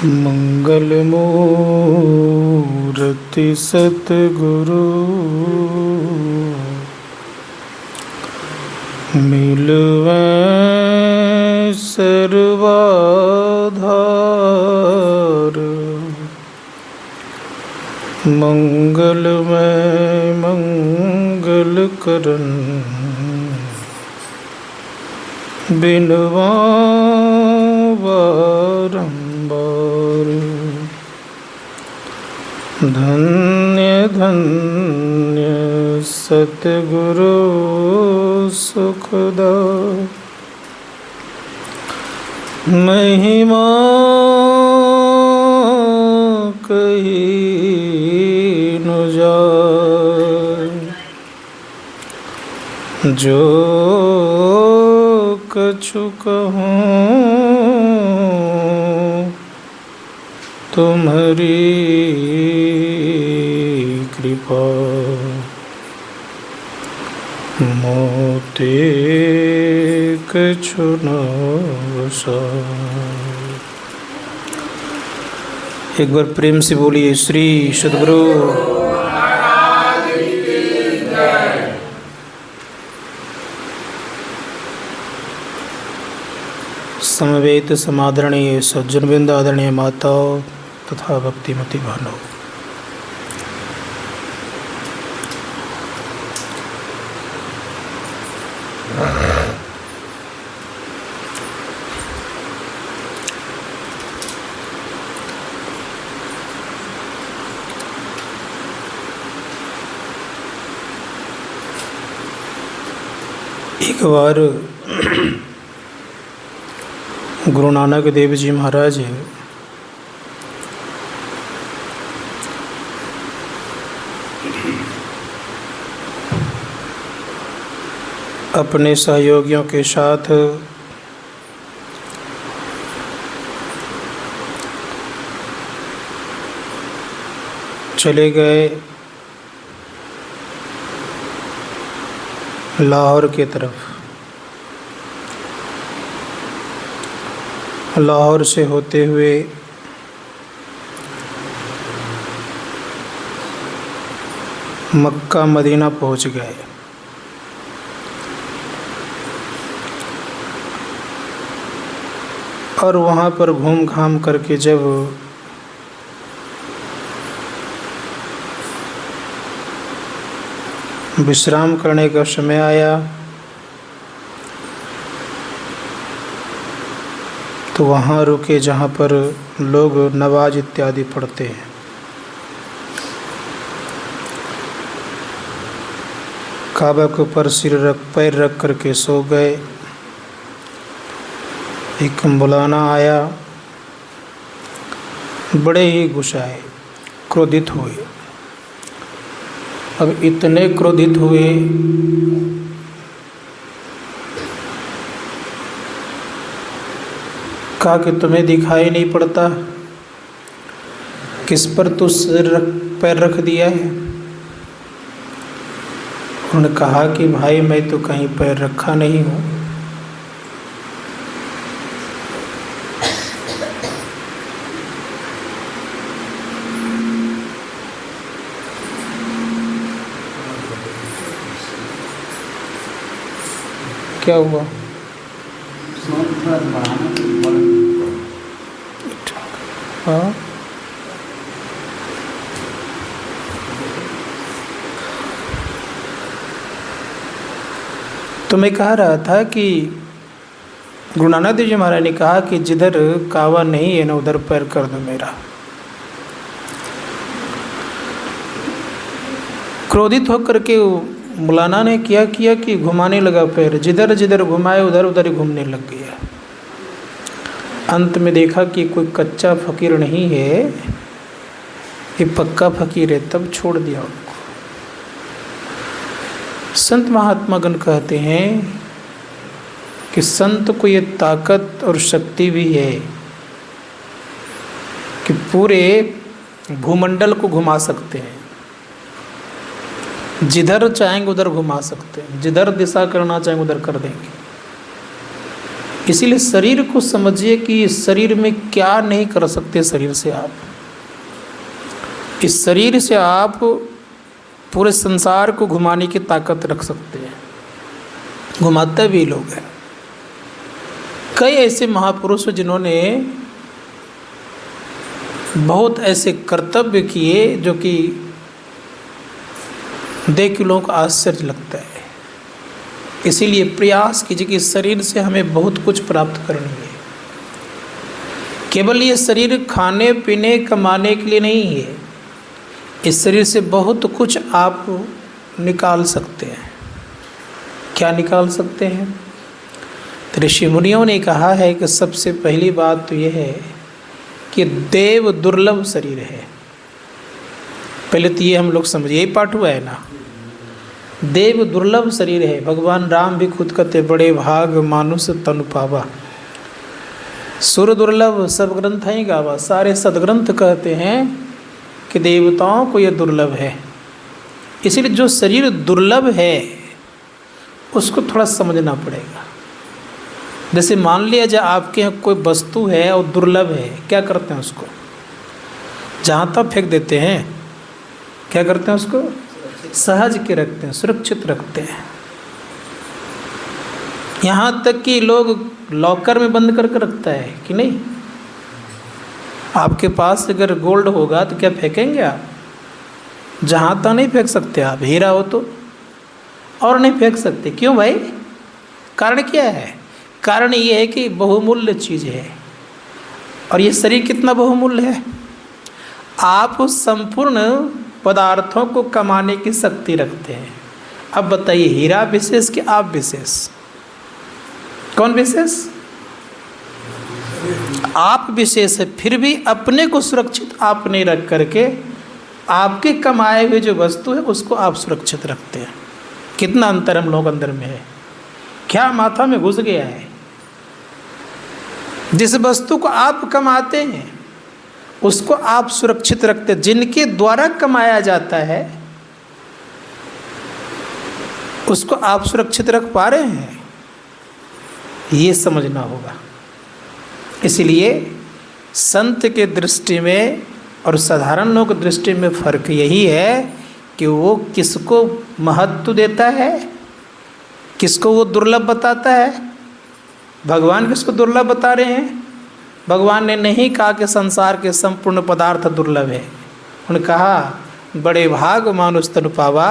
मंगलमूर्ति सतगुरु मिलवै सर्वाधार। मंगलमय मंगल करन बिनवा बारंबार। धन्य धन्य सतगुरु सुखदा महिमा कही न जाय। जो कछु कहूँ तुम्हारी कृपा मोते कछु न बसाय। एक बार प्रेम से बोलिए श्री सद्गुरु। समवेत समादरणीय सज्जनवृंद, आदरणीय माताओं तथा भक्तिमती बहनों, एक बार गुरु नानक देव जी महाराज अपने सहयोगियों के साथ चले गए लाहौर के तरफ। लाहौर से होते हुए मक्का मदीना पहुंच गए। और वहाँ पर घूम घाम करके जब विश्राम करने का समय आया तो वहाँ रुके जहाँ पर लोग नमाज इत्यादि पढ़ते हैं। काबा के ऊपर पैर रख करके सो गए। एक मौलाना आया, बड़े ही गुस्साए, क्रोधित हुए। अब इतने क्रोधित हुए कहा कि तुम्हें दिखाई नहीं पड़ता किस पर तू पैर रख दिया है? उन्होंने कहा कि भाई मैं तो कहीं पैर रखा नहीं हूँ। क्या हुआ? हाँ, तो मैं कह रहा था कि गुरु नानक देव जी महाराज ने कहा कि जिधर कावा नहीं है ना उधर पैर कर दो मेरा। क्रोधित होकर के मौलाना ने क्या किया कि घुमाने लगा पैर। जिधर जिधर घुमाए उधर उधर ही घूमने लग गया। अंत में देखा कि कोई कच्चा फकीर नहीं है, ये पक्का फकीर है, तब छोड़ दिया उनको। संत महात्मागण कहते हैं कि संत को ये ताकत और शक्ति भी है कि पूरे भूमंडल को घुमा सकते हैं। जिधर चाहेंगे उधर घुमा सकते हैं, जिधर दिशा करना चाहेंगे उधर कर देंगे। इसीलिए शरीर को समझिए कि इस शरीर में क्या नहीं कर सकते। शरीर से आप, इस शरीर से आप पूरे संसार को घुमाने की ताकत रख सकते हैं, घुमाते भी लोग हैं। कई ऐसे महापुरुष जिन्होंने बहुत ऐसे कर्तव्य किए जो कि देख के लोगों को आश्चर्य लगता है। इसीलिए प्रयास कीजिए कि इस शरीर से हमें बहुत कुछ प्राप्त करनी है। केवल ये शरीर खाने पीने कमाने के लिए नहीं है, इस शरीर से बहुत कुछ आप निकाल सकते हैं। क्या निकाल सकते हैं? तो ऋषि मुनियों ने कहा है कि सबसे पहली बात तो यह है कि देव दुर्लभ शरीर है। पहले तो ये हम लोग समझिए, यही पाठ हुआ है ना, देव दुर्लभ शरीर है। भगवान राम भी खुद कहते बड़े भाग मानुष तनु पावा, सुर दुर्लभ सब ग्रंथ ही गावा। सारे सदग्रंथ कहते हैं कि देवताओं को यह दुर्लभ है। इसीलिए जो शरीर दुर्लभ है उसको थोड़ा समझना पड़ेगा। जैसे मान लिया जाए आपके यहाँ कोई वस्तु है और दुर्लभ है, क्या करते हैं उसको? जहाँ तक फेंक देते हैं। क्या करते हैं उसको? सहज के रखते हैं, सुरक्षित रखते हैं। यहाँ तक कि लोग लॉकर में बंद करके रखता है कि नहीं। आपके पास अगर गोल्ड होगा तो क्या फेंकेंगे आप? जहाँ तक नहीं फेंक सकते आप। हीरा हो तो और नहीं फेंक सकते। क्यों भाई? कारण क्या है? कारण ये है कि बहुमूल्य चीज़ है। और ये शरीर कितना बहुमूल्य है। आप संपूर्ण पदार्थों को कमाने की शक्ति रखते हैं। अब बताइए, हीरा विशेष कि आप विशेष? कौन विशेष? आप विशेष है। फिर भी अपने को सुरक्षित आप नहीं रख करके आपके कमाए हुए जो वस्तु है उसको आप सुरक्षित रखते हैं। कितना अंतर हम लोग अंदर में है। क्या माथा में घुस गया है। जिस वस्तु को आप कमाते हैं उसको आप सुरक्षित रखते हैं। जिनके द्वारा कमाया जाता है उसको आप सुरक्षित रख पा रहे हैं, ये समझना होगा। इसलिए संत के दृष्टि में और साधारण लोग की दृष्टि में फर्क यही है कि वो किसको महत्व देता है, किसको वो दुर्लभ बताता है। भगवान किसको दुर्लभ बता रहे हैं? भगवान ने नहीं कहा कि संसार के संपूर्ण पदार्थ दुर्लभ है। उन्होंने कहा बड़े भाग मानुष तनु पावा,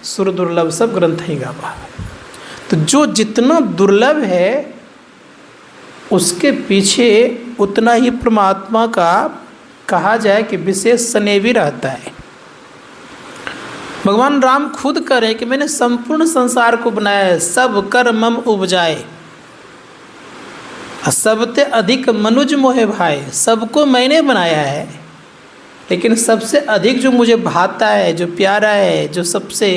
सुर दुर्लभ सब ग्रंथ ही गावा। तो जो जितना दुर्लभ है उसके पीछे उतना ही परमात्मा का कहा जाए कि विशेष स्नेह भी रहता है। भगवान राम खुद करें कि मैंने संपूर्ण संसार को बनाया है, सब कर मम उपजाए, सबते अधिक मनुज मोहे भाई। सबको मैंने बनाया है, लेकिन सबसे अधिक जो मुझे भाता है, जो प्यारा है, जो सबसे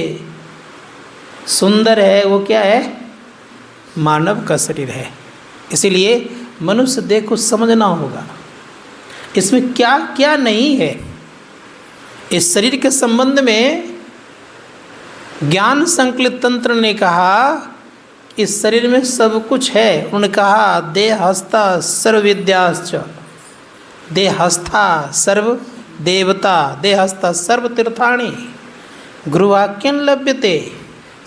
सुंदर है, वो क्या है? मानव का शरीर है। इसीलिए मनुष्य देह को समझना होगा इसमें क्या क्या नहीं है। इस शरीर के संबंध में ज्ञान संकलित तंत्र ने कहा इस शरीर में सब कुछ है। उन्होंने कहा देहस्था सर्व विद्याश्च, देहस्था सर्व देवता, देहस्था सर्व तीर्थाणि, गुरुवाक्यन लभ्यते।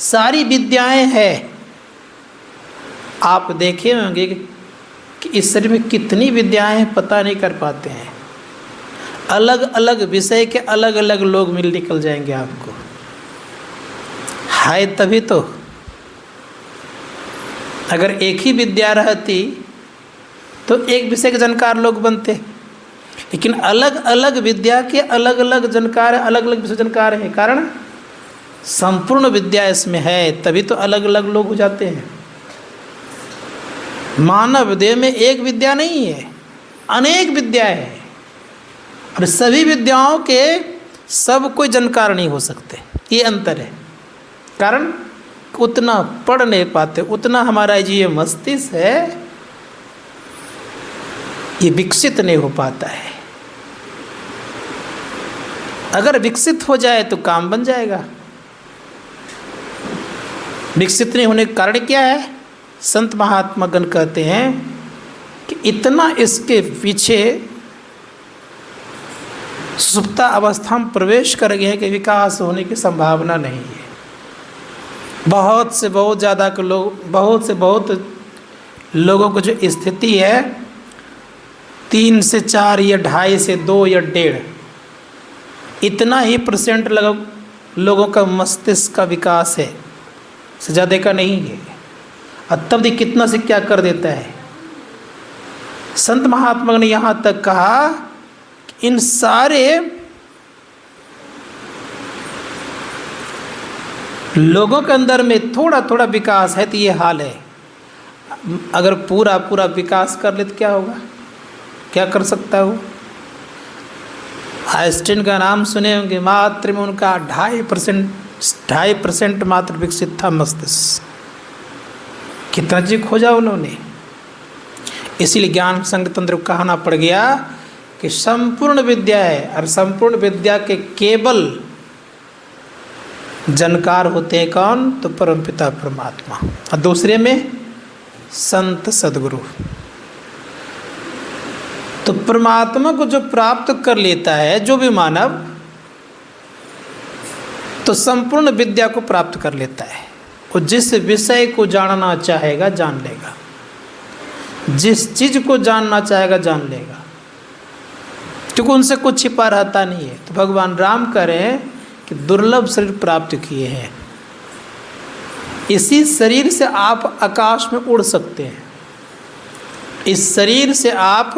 सारी विद्याएं हैं। आप देखे होंगे कि इस शरीर में कितनी विद्याएं हैं, पता नहीं कर पाते हैं। अलग अलग विषय के अलग अलग लोग मिल निकल जाएंगे आपको। हाय तभी तो, अगर एक ही विद्या रहती तो एक विषय के जानकार लोग बनते, लेकिन अलग अलग विद्या के अलग अलग जानकार, अलग अलग विषय जानकार हैं। कारण संपूर्ण विद्या इसमें है, तभी तो अलग अलग लोग हो जाते हैं। मानव देह में एक विद्या नहीं है, अनेक विद्याएं हैं। और सभी विद्याओं के सब कोई जानकार नहीं हो सकते, ये अंतर है। कारण उतना पढ़ नहीं पाते, उतना हमारा ये मस्तिष्क है ये विकसित नहीं हो पाता है। अगर विकसित हो जाए तो काम बन जाएगा। विकसित नहीं होने का कारण क्या है? संत महात्मागण कहते हैं कि इतना इसके पीछे सुप्ता अवस्था में प्रवेश कर गए हैं कि विकास होने की संभावना नहीं है। बहुत से बहुत ज़्यादा के लोग, बहुत से बहुत लोगों को जो स्थिति है 3 से 4 या 2.5 से 2 या 1.5 इतना ही % लोगों का मस्तिष्क का विकास है, से ज़्यादा का नहीं है। और तब भी कितना से क्या कर देता है। संत महात्मा ने यहाँ तक कहा कि इन सारे लोगों के अंदर में थोड़ा थोड़ा विकास है तो ये हाल है। अगर पूरा पूरा विकास कर ले तो क्या होगा, क्या कर सकता है वो। आइंस्टीन का नाम सुने होंगे, मात्र में उनका 2.5% मात्र विकसित था मस्तिष्क। कितना जी खोजा उन्होंने। इसीलिए ज्ञान संगतंत्र को कहना पड़ गया कि संपूर्ण विद्या है, और संपूर्ण विद्या के केवल जानकार होते हैं कौन, तो परमपिता परमात्मा, और दूसरे में संत सद्गुरु। तो परमात्मा को जो प्राप्त कर लेता है जो भी मानव, तो संपूर्ण विद्या को प्राप्त कर लेता है। वो जिस विषय को जानना चाहेगा जान लेगा, जिस चीज़ को जानना चाहेगा जान लेगा, क्योंकि उनसे कुछ छिपा रहता नहीं है। तो भगवान राम कह रहे हैं कि दुर्लभ शरीर प्राप्त किए हैं, इसी शरीर से आप आकाश में उड़ सकते हैं, इस शरीर से आप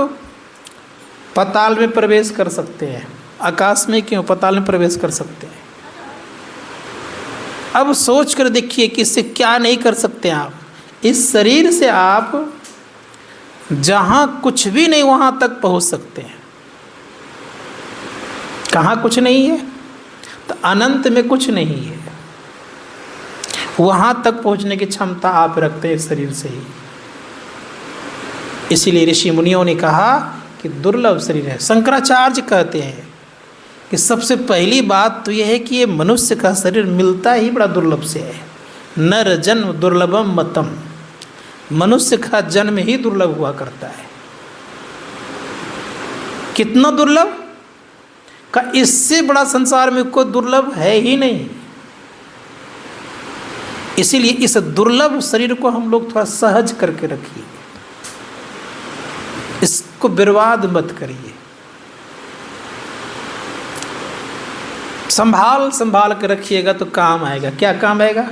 पाताल में प्रवेश कर सकते हैं। आकाश में क्यों, पाताल में प्रवेश कर सकते हैं। अब सोच कर देखिए कि इससे क्या नहीं कर सकते आप। इस शरीर से आप जहाँ कुछ भी नहीं वहाँ तक पहुँच सकते हैं। कहाँ कुछ नहीं है, तो अनंत में कुछ नहीं है, वहाँ तक पहुँचने की क्षमता आप रखते हैं इस शरीर से ही। इसीलिए ऋषि मुनियों ने कहा कि दुर्लभ शरीर है। शंकराचार्य कहते हैं कि सबसे पहली बात तो यह है कि ये मनुष्य का शरीर मिलता ही बड़ा दुर्लभ से है। नर जन्म दुर्लभम मतम, मनुष्य का जन्म ही दुर्लभ हुआ करता है। कितना दुर्लभ का, इससे बड़ा संसार में कोई दुर्लभ है ही नहीं। इसीलिए इस दुर्लभ शरीर को हम लोग थोड़ा सहज करके रखिए, इसको बर्बाद मत करिए, संभाल संभाल कर रखिएगा तो काम आएगा। क्या काम आएगा।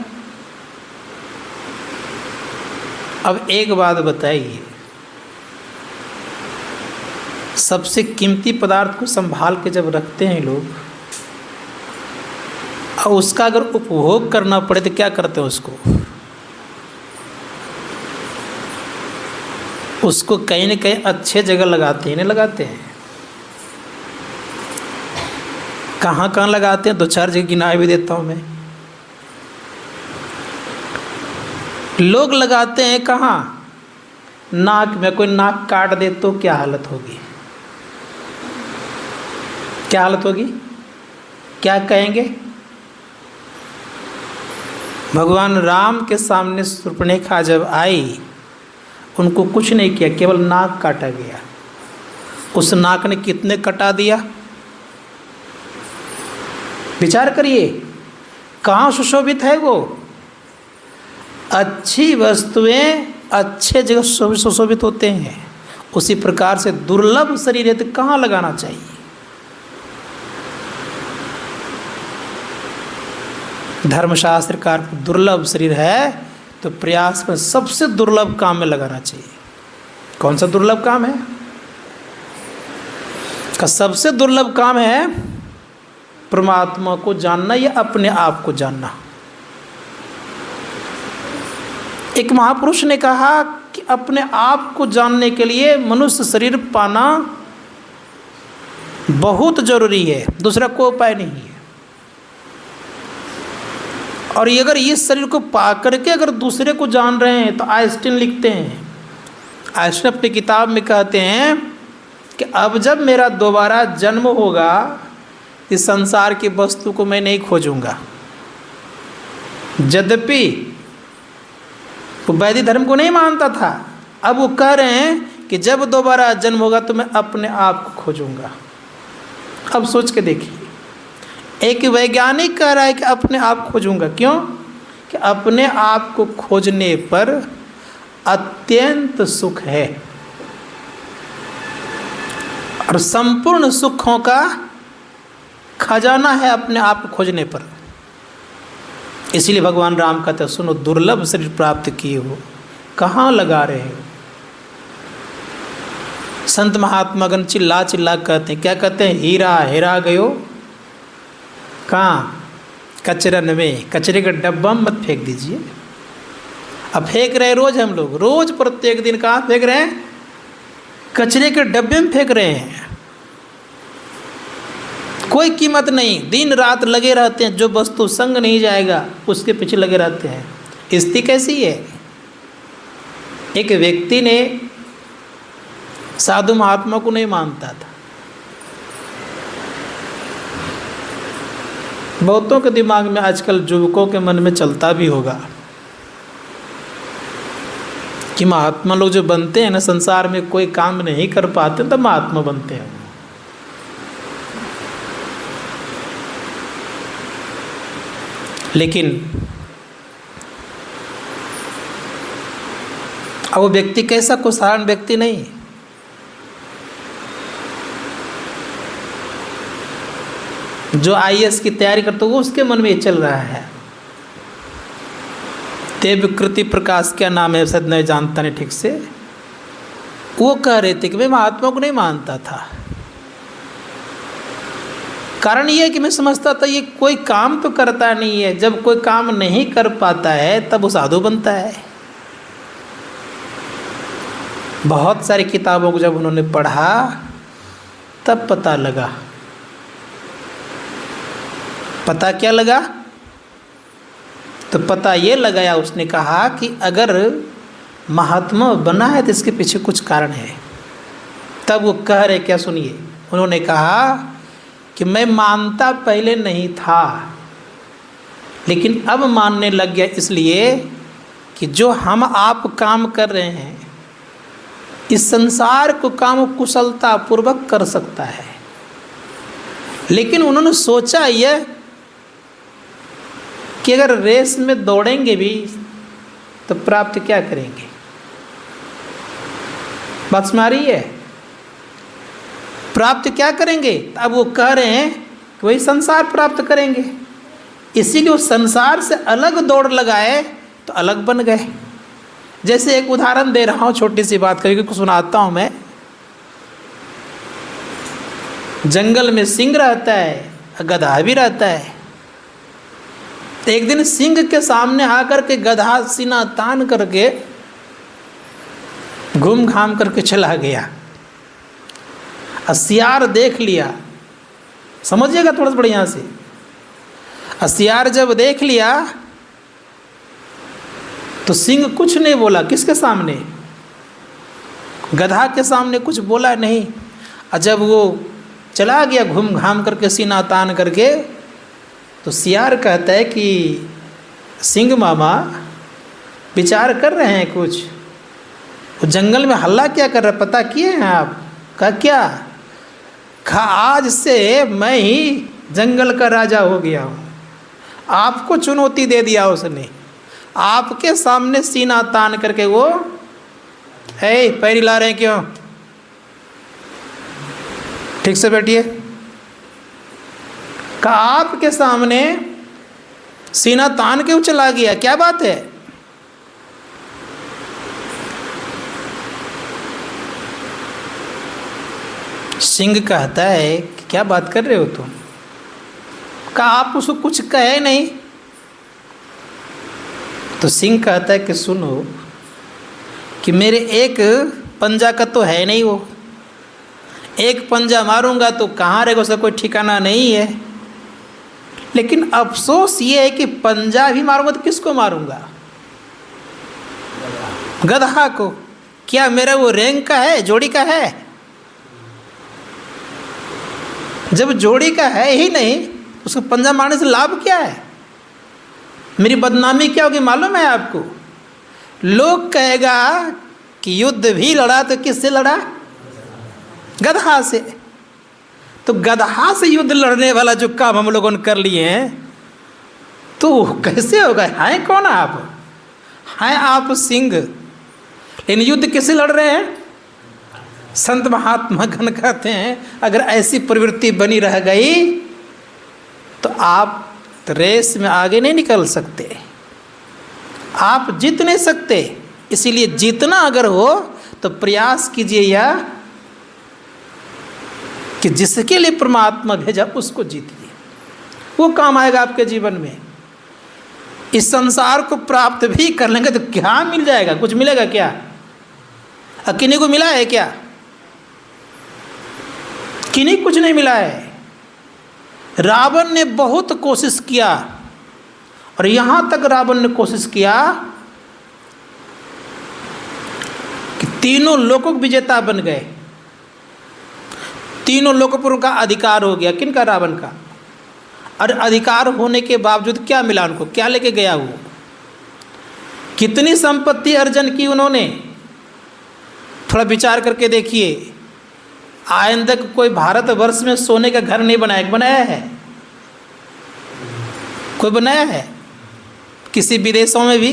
अब एक बात बताइए, सबसे कीमती पदार्थ को संभाल के जब रखते हैं लोग, और उसका अगर उपभोग करना पड़े तो क्या करते हैं, उसको कहीं न कहीं अच्छे जगह लगाते हैं, नहीं लगाते हैं। कहाँ कहाँ लगाते हैं, 2-4 जगह गिना भी देता हूँ मैं। लोग लगाते हैं कहाँ, नाक में। कोई नाक काट दे तो क्या हालत होगी, क्या हालत होगी, क्या कहेंगे। भगवान राम के सामने शूर्पणखा जब आई, उनको कुछ नहीं किया, केवल नाक काटा गया। उस नाक ने कितने कटा दिया, विचार करिए। कहाँ सुशोभित है वो। अच्छी वस्तुएं अच्छे जगह सुशोभित होते हैं। उसी प्रकार से दुर्लभ शरीर है तो कहाँ लगाना चाहिए। धर्मशास्त्र का दुर्लभ शरीर है तो प्रयास में सबसे दुर्लभ काम में लगाना चाहिए। कौन सा दुर्लभ काम है, का सबसे दुर्लभ काम है परमात्मा को जानना या अपने आप को जानना। एक महापुरुष ने कहा कि अपने आप को जानने के लिए मनुष्य शरीर पाना बहुत जरूरी है, दूसरा कोई उपाय नहीं है। और ये अगर इस शरीर को पा करके अगर दूसरे को जान रहे हैं तो आइंस्टीन लिखते हैं, आइंस्टीन अपनी किताब में कहते हैं कि अब जब मेरा दोबारा जन्म होगा इस संसार की वस्तु को मैं नहीं खोजूंगा। यद्यपि वो वैदिक धर्म को नहीं मानता था। अब वो कह रहे हैं कि जब दोबारा जन्म होगा तो मैं अपने आप को खोजूंगा। अब सोच के देखिए, एक वैज्ञानिक कह रहा है कि अपने आप खोजूंगा। क्यों? कि अपने आप को खोजने पर अत्यंत सुख है और संपूर्ण सुखों का खजाना है अपने आप को खोजने पर। इसीलिए भगवान राम कहते हैं, सुनो दुर्लभ शरीर प्राप्त किए हो, कहाँ लगा रहे हो। संत महात्मागण चिल्ला चिल्ला कहते हैं, क्या कहते हैं? हीरा हेरा गयो कहाँ? कचरन में, कचरे का डब्बा में मत फेंक दीजिए। अब फेंक रहे रोज, हम लोग रोज प्रत्येक दिन कहाँ फेंक रहे हैं? कचरे के डब्बे में फेंक रहे हैं। कोई कीमत नहीं, दिन रात लगे रहते हैं, जो वस्तु संग नहीं जाएगा उसके पीछे लगे रहते हैं। स्थिति कैसी है? एक व्यक्ति ने साधु महात्मा को नहीं मानता था। बहुतों के दिमाग में आजकल युवकों के मन में चलता भी होगा कि महात्मा लोग जो बनते हैं ना, संसार में कोई काम नहीं कर पाते तब महात्मा बनते हैं। लेकिन अब वो व्यक्ति कैसा? कोई साधारण व्यक्ति नहीं। जो IAS की तैयारी करता वो उसके मन में ये चल रहा है। देवकृति प्रकाश क्या नाम है, शायद नहीं जानता नहीं ठीक से। वो कह रहे थे कि मैं महात्मा को नहीं मानता था। कारण ये है कि मैं समझता था ये कोई काम तो करता नहीं है, जब कोई काम नहीं कर पाता है तब वो साधु बनता है। बहुत सारी किताबों को जब उन्होंने पढ़ा तब पता लगा। पता क्या लगा? तो पता ये लगाया, उसने कहा कि अगर महात्मा बना है तो इसके पीछे कुछ कारण है। तब वो कह रहे, क्या सुनिए, उन्होंने कहा कि मैं मानता पहले नहीं था लेकिन अब मानने लग गया, इसलिए कि जो हम आप काम कर रहे हैं इस संसार को काम कुशलता पूर्वक कर सकता है। लेकिन उन्होंने सोचा यह कि अगर रेस में दौड़ेंगे भी तो प्राप्त क्या करेंगे? बात समझ आ रही है? प्राप्त क्या करेंगे? अब वो कह रहे हैं कि वही संसार प्राप्त करेंगे। इसीलिए उस संसार से अलग दौड़ लगाए तो अलग बन गए। जैसे एक उदाहरण दे रहा हूँ, छोटी सी बात करके कुछ सुनाता हूँ मैं। जंगल में सिंह रहता है, गधा भी रहता है। तो एक दिन सिंह के सामने आकर के गधा सीना तान करके घूम घाम करके चला गया। सियार देख लिया, समझिएगा थोड़ा सा बढ़िया से। सियार जब देख लिया तो सिंह कुछ नहीं बोला। किसके सामने? गधा के सामने कुछ बोला नहीं। और जब वो चला गया घूम घाम करके सीना तान करके, तो सियार कहता है कि सिंह मामा विचार कर रहे हैं कुछ? वो जंगल में हल्ला क्या कर रहा है पता किए हैं आप? कहा क्या? कहा आज से मैं ही जंगल का राजा हो गया हूँ। आपको चुनौती दे दिया उसने, आपके सामने सीना तान करके वो पैर हिला रहे हैं क्यों? ठीक से बैठिए। कहा आपके सामने सीना तान के वो चला गया, क्या बात है? सिंह कहता है कि क्या बात कर रहे हो तुम? कहा आप उसको कुछ कहे नहीं। तो सिंह कहता है कि सुनो कि मेरे एक पंजा का तो है नहीं, वो एक पंजा मारूंगा तो कहाँ रहेगा उसका कोई ठिकाना नहीं है। लेकिन अफसोस ये है कि पंजा भी मारूंगा तो किसको मारूंगा? गधा को। क्या मेरा वो रैंक का है, जोड़ी का है? जब जोड़ी का है ही नहीं उसको पंजा मारने से लाभ क्या है? मेरी बदनामी क्या होगी मालूम है आपको? लोग कहेगा कि युद्ध भी लड़ा तो किससे लड़ा? गधा से। तो गधा से युद्ध लड़ने वाला जो काम हम लोगों ने कर लिए हैं, तो कैसे होगा? हैं कौन आप? हैं आप सिंह, लेकिन युद्ध किससे लड़ रहे हैं? संत महात्मा गण कहते हैं अगर ऐसी प्रवृत्ति बनी रह गई तो आप रेस में आगे नहीं निकल सकते, आप जीत नहीं सकते। इसीलिए जीतना अगर हो तो प्रयास कीजिए यह कि जिसके लिए परमात्मा भेजा उसको जीतिए, वो काम आएगा आपके जीवन में। इस संसार को प्राप्त भी कर लेंगे तो क्या मिल जाएगा? कुछ मिलेगा क्या? किन्हीं को मिला है क्या? किन्हीं कुछ नहीं मिला है। रावण ने बहुत कोशिश किया, और यहाँ तक रावण ने कोशिश किया कि तीनों लोकों के विजेता बन गए, तीनों लोकों पर उनका अधिकार हो गया। किनका? रावण का। और अधिकार होने के बावजूद क्या मिला उनको? क्या लेके गया वो? कितनी संपत्ति अर्जन की उन्होंने? थोड़ा विचार करके देखिए। आज तक कोई भारतवर्ष में सोने का घर नहीं बनाया है? कोई बनाया है? किसी विदेशों में भी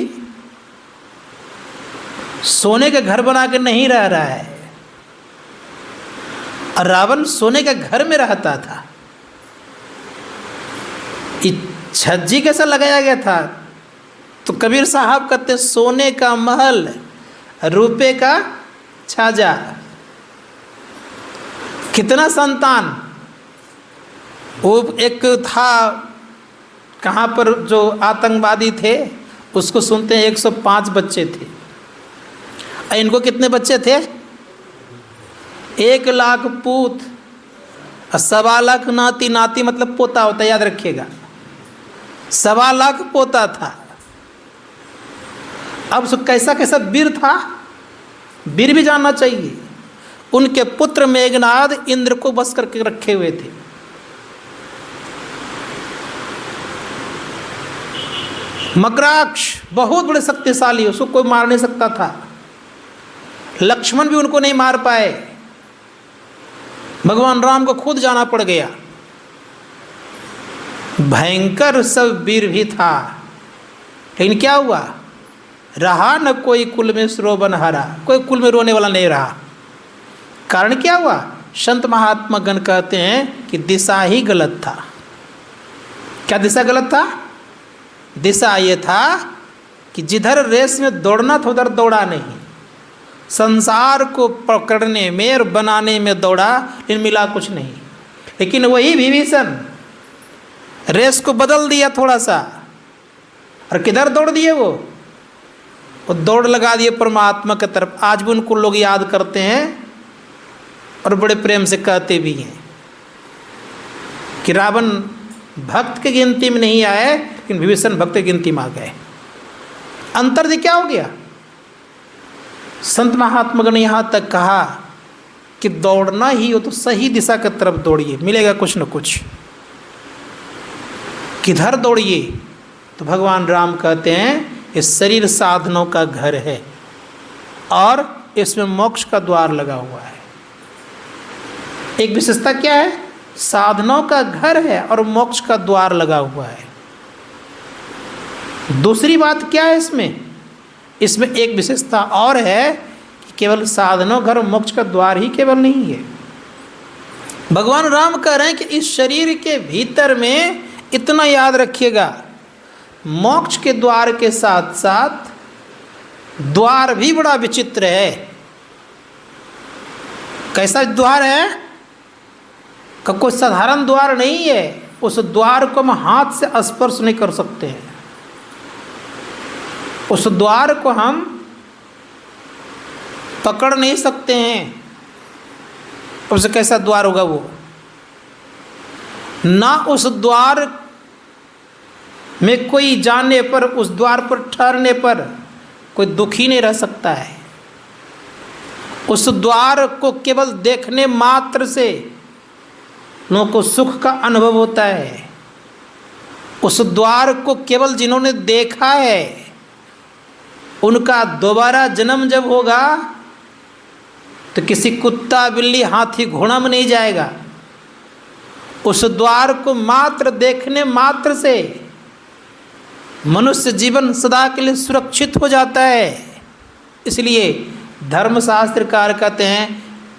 सोने का घर बना के नहीं रह रहा है। और रावण सोने का घर में रहता था। छज्जी कैसा लगाया गया था? तो कबीर साहब कहते सोने का महल, रुपए का छाजा। कितना संतान? वो एक था कहाँ पर जो आतंकवादी थे, उसको सुनते हैं 105 बच्चे थे। इनको कितने बच्चे थे? 1 लाख पूत और 1.25 लाख नाती। नाती मतलब पोता होता है, याद रखिएगा। 1.25 लाख पोता था। अब कैसा कैसा वीर था, वीर भी जानना चाहिए। उनके पुत्र मेघनाद इंद्र को बस करके रखे हुए थे। मकराक्ष बहुत बड़े शक्तिशाली, उसको कोई मार नहीं सकता था। लक्ष्मण भी उनको नहीं मार पाए, भगवान राम को खुद जाना पड़ गया। भयंकर सब वीर भी था, लेकिन क्या हुआ? रहा न कोई कुल में रोबन हारा, कोई कुल में रोने वाला नहीं रहा। कारण क्या हुआ? संत महात्मा गण कहते हैं कि दिशा ही गलत था। क्या दिशा गलत था? दिशा ये था कि जिधर रेस में दौड़ना था उधर दौड़ा नहीं। संसार को पकड़ने में और बनाने में दौड़ा, लेकिन मिला कुछ नहीं। लेकिन वही विभीषण रेस को बदल दिया थोड़ा सा, और किधर दौड़ दिए वो दौड़ लगा दिए परमात्मा की तरफ। आज भी उनको लोग याद करते हैं और बड़े प्रेम से कहते भी हैं कि रावण भक्त की गिनती में नहीं आए, लेकिन विभीषण भक्त की गिनती में आ गए। अंतर क्या हो गया? संत महात्मा ने यहाँ तक कहा कि दौड़ना ही हो तो सही दिशा की तरफ दौड़िए, मिलेगा कुछ न कुछ। किधर दौड़िए? तो भगवान राम कहते हैं इस शरीर साधनों का घर है और इसमें मोक्ष का द्वार लगा हुआ है। एक विशेषता क्या है? साधनों का घर है और मोक्ष का द्वार लगा हुआ है। दूसरी बात क्या है इसमें? इसमें एक विशेषता और है कि केवल साधनों घर मोक्ष का द्वार ही केवल नहीं है। भगवान राम कह रहे हैं कि इस शरीर के भीतर में इतना याद रखिएगा, मोक्ष के द्वार के साथ साथ द्वार भी बड़ा विचित्र है। कैसा द्वार है? का कोई साधारण द्वार नहीं है। उस द्वार को हम हाथ से स्पर्श नहीं कर सकते हैं। उस द्वार को हम पकड़ नहीं सकते हैं। उससे कैसा द्वार होगा वो? ना उस द्वार में कोई जाने पर, उस द्वार पर ठहरने पर कोई दुखी नहीं रह सकता है। उस द्वार को केवल देखने मात्र से लोगों को सुख का अनुभव होता है। उस द्वार को केवल जिन्होंने देखा है उनका दोबारा जन्म जब होगा तो किसी कुत्ता बिल्ली हाथी घोड़ा में नहीं जाएगा। उस द्वार को मात्र देखने मात्र से मनुष्य जीवन सदा के लिए सुरक्षित हो जाता है। इसलिए धर्मशास्त्रकार कहते हैं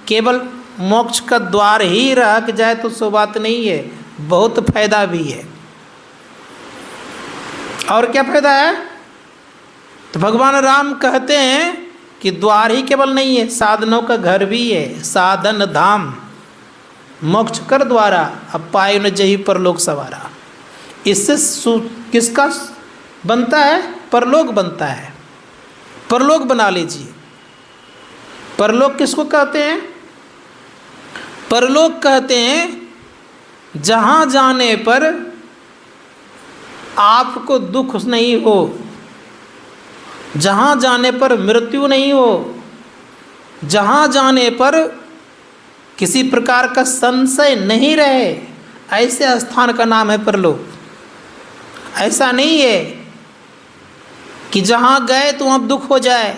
केवल मोक्ष का द्वार ही रह जाए तो सो बात नहीं है, बहुत फायदा भी है। और क्या फायदा है? तो भगवान राम कहते हैं कि द्वार ही केवल नहीं है, साधनों का घर भी है। साधन धाम मोक्ष कर द्वारा, अब पाए न जही परलोक सवारा। इससे किसका बनता है? परलोक बनता है। परलोक बना लीजिए। परलोक किसको कहते हैं? परलोक कहते हैं जहाँ जाने पर आपको दुख नहीं हो, जहाँ जाने पर मृत्यु नहीं हो, जहाँ जाने पर किसी प्रकार का संशय नहीं रहे, ऐसे स्थान का नाम है परलोक। ऐसा नहीं है कि जहाँ गए तो वहाँ दुख हो जाए,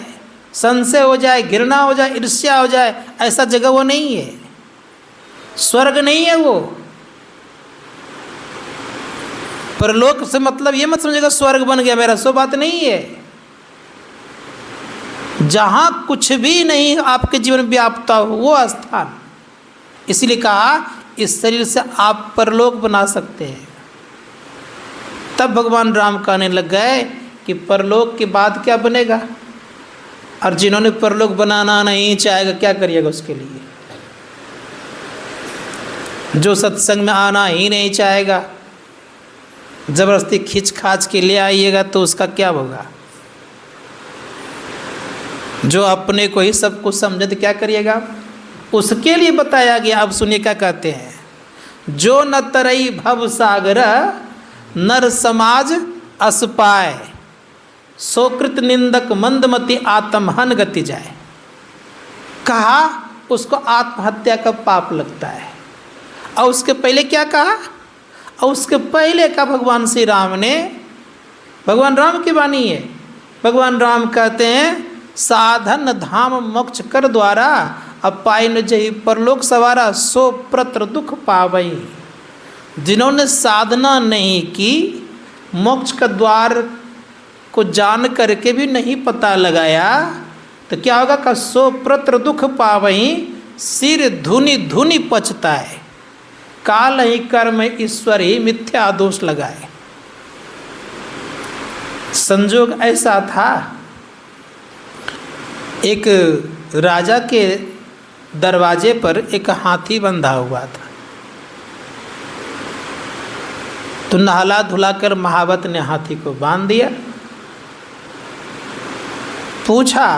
संशय हो जाए, घृणा हो जाए, ईर्ष्या हो जाए, ऐसा जगह वो नहीं है। स्वर्ग नहीं है वो। परलोक से मतलब ये मत समझेगा स्वर्ग बन गया मेरा, सो बात नहीं है। जहाँ कुछ भी नहीं आपके जीवन में व्याप्ता हो वो स्थान। इसलिए कहा इस शरीर से आप परलोक बना सकते हैं। तब भगवान राम कहने लग गए कि परलोक के बाद क्या बनेगा, और जिन्होंने परलोक बनाना नहीं चाहेगा क्या करिएगा उसके लिए। जो सत्संग में आना ही नहीं चाहेगा, जबरदस्ती खींच खाच के ले आइएगा तो उसका क्या होगा। जो अपने को ही सब कुछ समझे तो क्या करिएगा, उसके लिए बताया गया। अब सुनिए क्या कहते हैं। जो न तरई भव सागर नर समाज असपाय, सोकृत निंदक मंदमति आत्महन गति जाए। कहा उसको आत्महत्या का पाप लगता है। और उसके पहले क्या कहा, और उसके पहले का भगवान श्री राम ने, भगवान राम की वाणी है, भगवान राम कहते हैं साधन धाम मोक्ष कर द्वारा, अब पाई न जही परलोक सवारा, सो प्रत्र दुख पावई। जिन्होंने साधना नहीं की, मोक्ष का द्वार को जान करके भी नहीं पता लगाया, तो क्या होगा का सो प्रत्र दुख पावई, सिर धुनि धुनि पछताए, काल ही कर्म ईश्वर ही मिथ्या दोष लगाए। संजोग ऐसा था, एक राजा के दरवाजे पर एक हाथी बंधा हुआ था। तो नहला धुलाकर महावत ने हाथी को बांध दिया। पूछा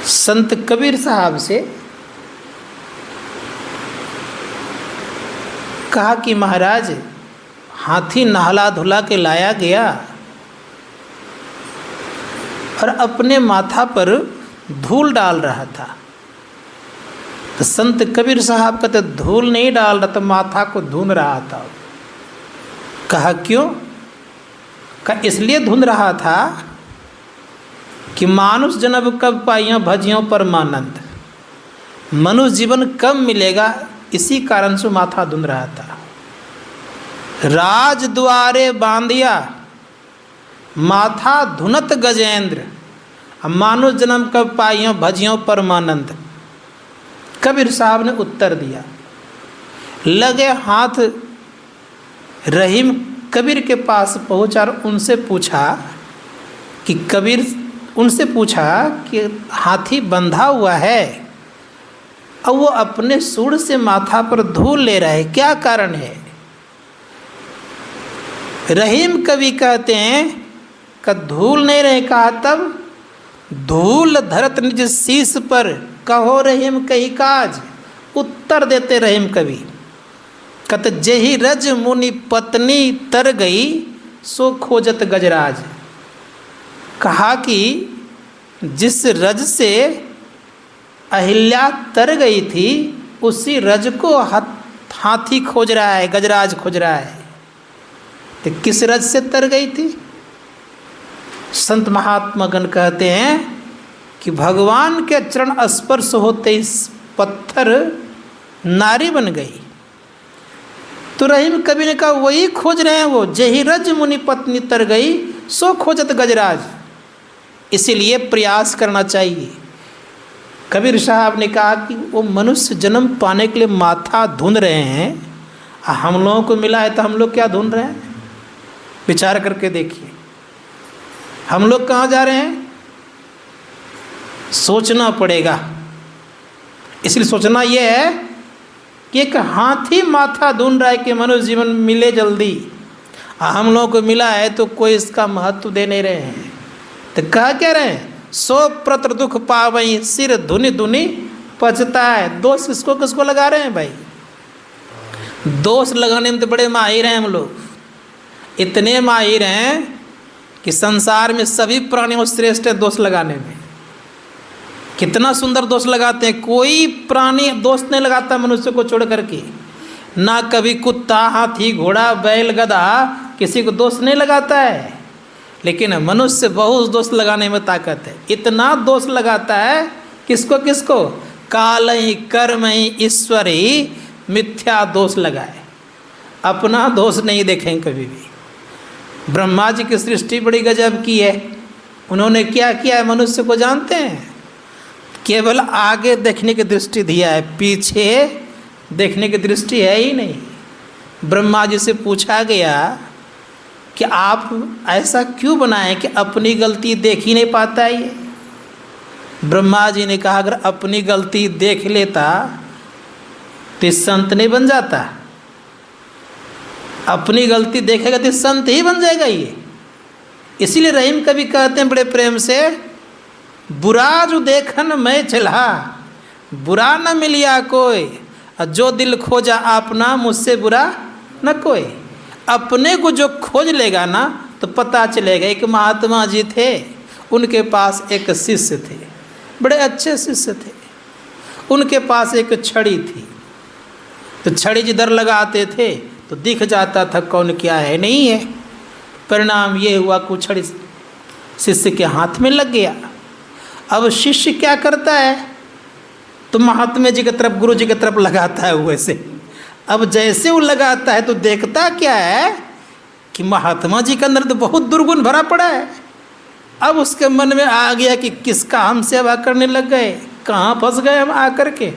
संत कबीर साहब से, कहा कि महाराज हाथी नहला धुला के लाया गया और अपने माथा पर धूल डाल रहा था। तो संत कबीर साहब कहते धूल नहीं डाल रहा था, माथा को धुन रहा था। कहा क्यों? कहा इसलिए धुन रहा था कि मानुष जन्म कब पाइयों भजियों परमानंद, मनुष्य जीवन कब मिलेगा, इसी कारण से माथा धुन रहा था। राज द्वारे बांधिया माथा धुनत गजेंद्र, मानुष जन्म कब पाइयों भजियों परमानंद। कबीर साहब ने उत्तर दिया। लगे हाथ रहीम कबीर के पास पहुंचा और उनसे पूछा कि कबीर, उनसे पूछा कि हाथी बंधा हुआ है और वो अपने सूंड से माथा पर धूल ले रहा है, क्या कारण है? रहीम कवि कहते हैं कि धूल नहीं रहे। कहा तब धूल धरत निज शीश पर, कहो रहीम कही काज। उत्तर देते रहीम कवि, कहते जेही रज मुनि पत्नी तर गई, सो खोजत गजराज। कहा कि जिस रज से अहिल्या तर गई थी, उसी रज को हाथी खोज रहा है, गजराज खोज रहा है। तो किस रज से तर गई थी? संत महात्मा गण कहते हैं कि भगवान के चरण स्पर्श होते इस पत्थर नारी बन गई। तो रहीम कवि ने कहा वही खोज रहे हैं वो, जही रज मुनि पत्नी तर गई सो खोजत गजराज। इसीलिए प्रयास करना चाहिए। कबीर साहब ने कहा कि वो मनुष्य जन्म पाने के लिए माथा धुन रहे हैं, हम लोगों को मिला है तो हम लोग क्या धुन रहे हैं? विचार करके देखिए, हम लोग कहाँ जा रहे हैं? सोचना पड़ेगा। इसलिए सोचना यह है कि एक हाथी माथा धुन रहा है कि मनुष्य जीवन मिले जल्दी, हम लोगों को मिला है तो कोई इसका महत्व दे नहीं रहे हैं। तो कह क्या रहे हैं? सो प्रत्र दुख पावई सिर धुनि धुनि पचता है। दोष किसको किसको लगा रहे हैं भाई? दोष लगाने में तो बड़े माहिर हैं हम लोग। इतने माहिर हैं कि संसार में सभी प्राणियों श्रेष्ठ है दोष लगाने में। कितना सुंदर दोष लगाते हैं। कोई प्राणी दोष नहीं लगाता मनुष्य को छोड़ करके, ना कभी कुत्ता हाथी घोड़ा बैल गधा किसी को दोष नहीं लगाता है। लेकिन मनुष्य बहुत दोष लगाने में ताकत है। इतना दोष लगाता है किसको किसको? काल ही कर्म ही ईश्वर ही मिथ्या दोष लगाए, अपना दोष नहीं देखें कभी भी। ब्रह्मा जी की सृष्टि बड़ी गजब की है। उन्होंने क्या किया है मनुष्य को जानते हैं? केवल आगे देखने की दृष्टि दिया है, पीछे देखने की दृष्टि है ही नहीं। ब्रह्मा जी से पूछा गया कि आप ऐसा क्यों बनाए कि अपनी गलती देख ही नहीं पाता है ये? ब्रह्मा जी ने कहा अगर अपनी गलती देख लेता तो संत नहीं बन जाता। अपनी गलती देखेगा तो संत ही बन जाएगा ये। इसीलिए रहीम कवि कहते हैं बड़े प्रेम से, बुरा जो देखन मैं चला बुरा न मिलिया कोई, जो दिल खोजा अपना मुझसे बुरा न कोई। अपने को जो खोज लेगा ना तो पता चलेगा। एक महात्मा जी थे, उनके पास एक शिष्य थे, बड़े अच्छे शिष्य थे। उनके पास एक छड़ी थी, तो छड़ी जिधर लगाते थे तो दिख जाता था कौन क्या है नहीं है। परिणाम ये हुआ कि छड़ी शिष्य के हाथ में लग गया। अब शिष्य क्या करता है? तो महात्मा जी की तरफ, गुरु जी की तरफ लगाता है वैसे। अब जैसे वो लगाता है तो देखता क्या है कि महात्मा जी के अंदर तो बहुत दुर्गुण भरा पड़ा है। अब उसके मन में आ गया कि किसका हम सेवा करने लग गए, कहाँ फंस गए हम आकर के।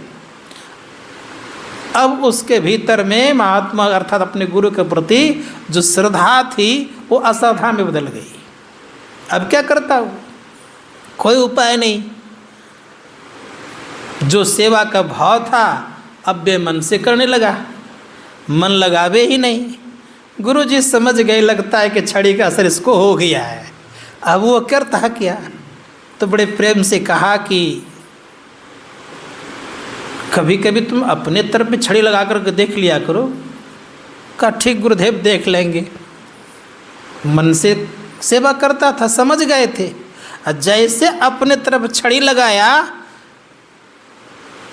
अब उसके भीतर में महात्मा अर्थात अपने गुरु के प्रति जो श्रद्धा थी वो अश्रद्धा में बदल गई। अब क्या करता वो? कोई उपाय नहीं। जो सेवा का भाव था अब बेमन से करने लगा, मन लगावे ही नहीं। गुरु जी समझ गए लगता है कि छड़ी का असर इसको हो गया है। अब वो करता क्या? तो बड़े प्रेम से कहा कि कभी कभी तुम अपने तरफ में छड़ी लगा कर देख लिया करो। कहा ठीक गुरुदेव देख लेंगे। मन से सेवा करता था, समझ गए थे। जैसे अपने तरफ छड़ी लगाया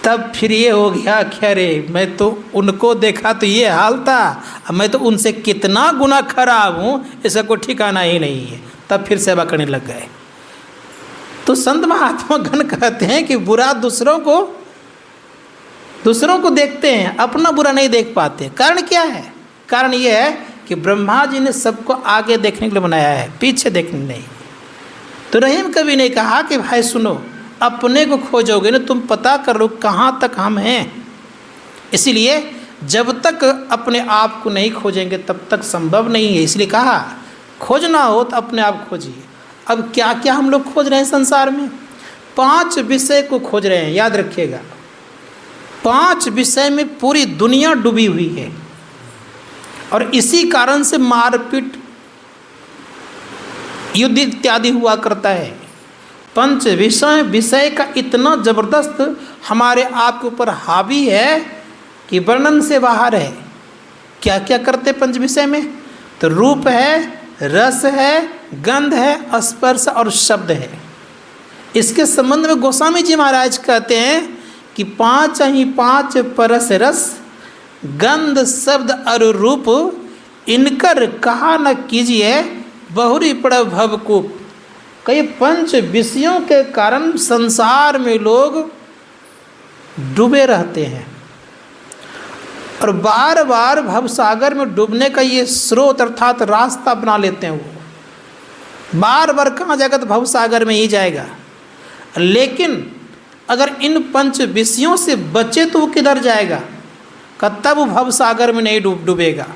तब फिर ये हो गया कि अरे मैं तो उनको देखा तो ये हाल था, अब मैं तो उनसे कितना गुना खराब हूँ इसका कोई ठिकाना ही नहीं है। तब फिर सेवा करने लग गए। तो संत महात्मा गण कहते हैं कि बुरा दूसरों को देखते हैं, अपना बुरा नहीं देख पाते। कारण क्या है? कारण ये है कि ब्रह्मा जी ने सबको आगे देखने के लिए बनाया है, पीछे देखने नहीं। तो रहीम कवि ने कहा कि भाई सुनो, अपने को खोजोगे ना तुम पता कर लो कहाँ तक हम हैं। इसीलिए जब तक अपने आप को नहीं खोजेंगे तब तक संभव नहीं है। इसलिए कहा खोजना हो तो अपने आप खोजिए। अब क्या क्या हम लोग खोज रहे हैं संसार में? 5 विषय को खोज रहे हैं, याद रखिएगा। 5 विषय में पूरी दुनिया डूबी हुई है और इसी कारण से मारपीट युद्ध इत्यादि हुआ करता है। 5 विषय का इतना जबरदस्त हमारे आप के ऊपर हावी है कि वर्णन से बाहर है। क्या क्या करते 5 विषय में? तो रूप है, रस है, गंध है, स्पर्श और शब्द है। इसके संबंध में गोस्वामी जी महाराज कहते हैं कि 5 ही 5 परस रस, गंध शब्द और रूप, इनकर कहा न कीजिए बहुरी पड़ भव को। कई पंच विषयों के कारण संसार में लोग डूबे रहते हैं और बार बार भवसागर में डूबने का ये स्रोत अर्थात रास्ता बना लेते हैं। वो बार बार कहाँ जाएगा, तो भवसागर में ही जाएगा। लेकिन अगर इन पंच विषयों से बचे तो वो किधर जाएगा, तब वो भवसागर में नहीं डूबेगा।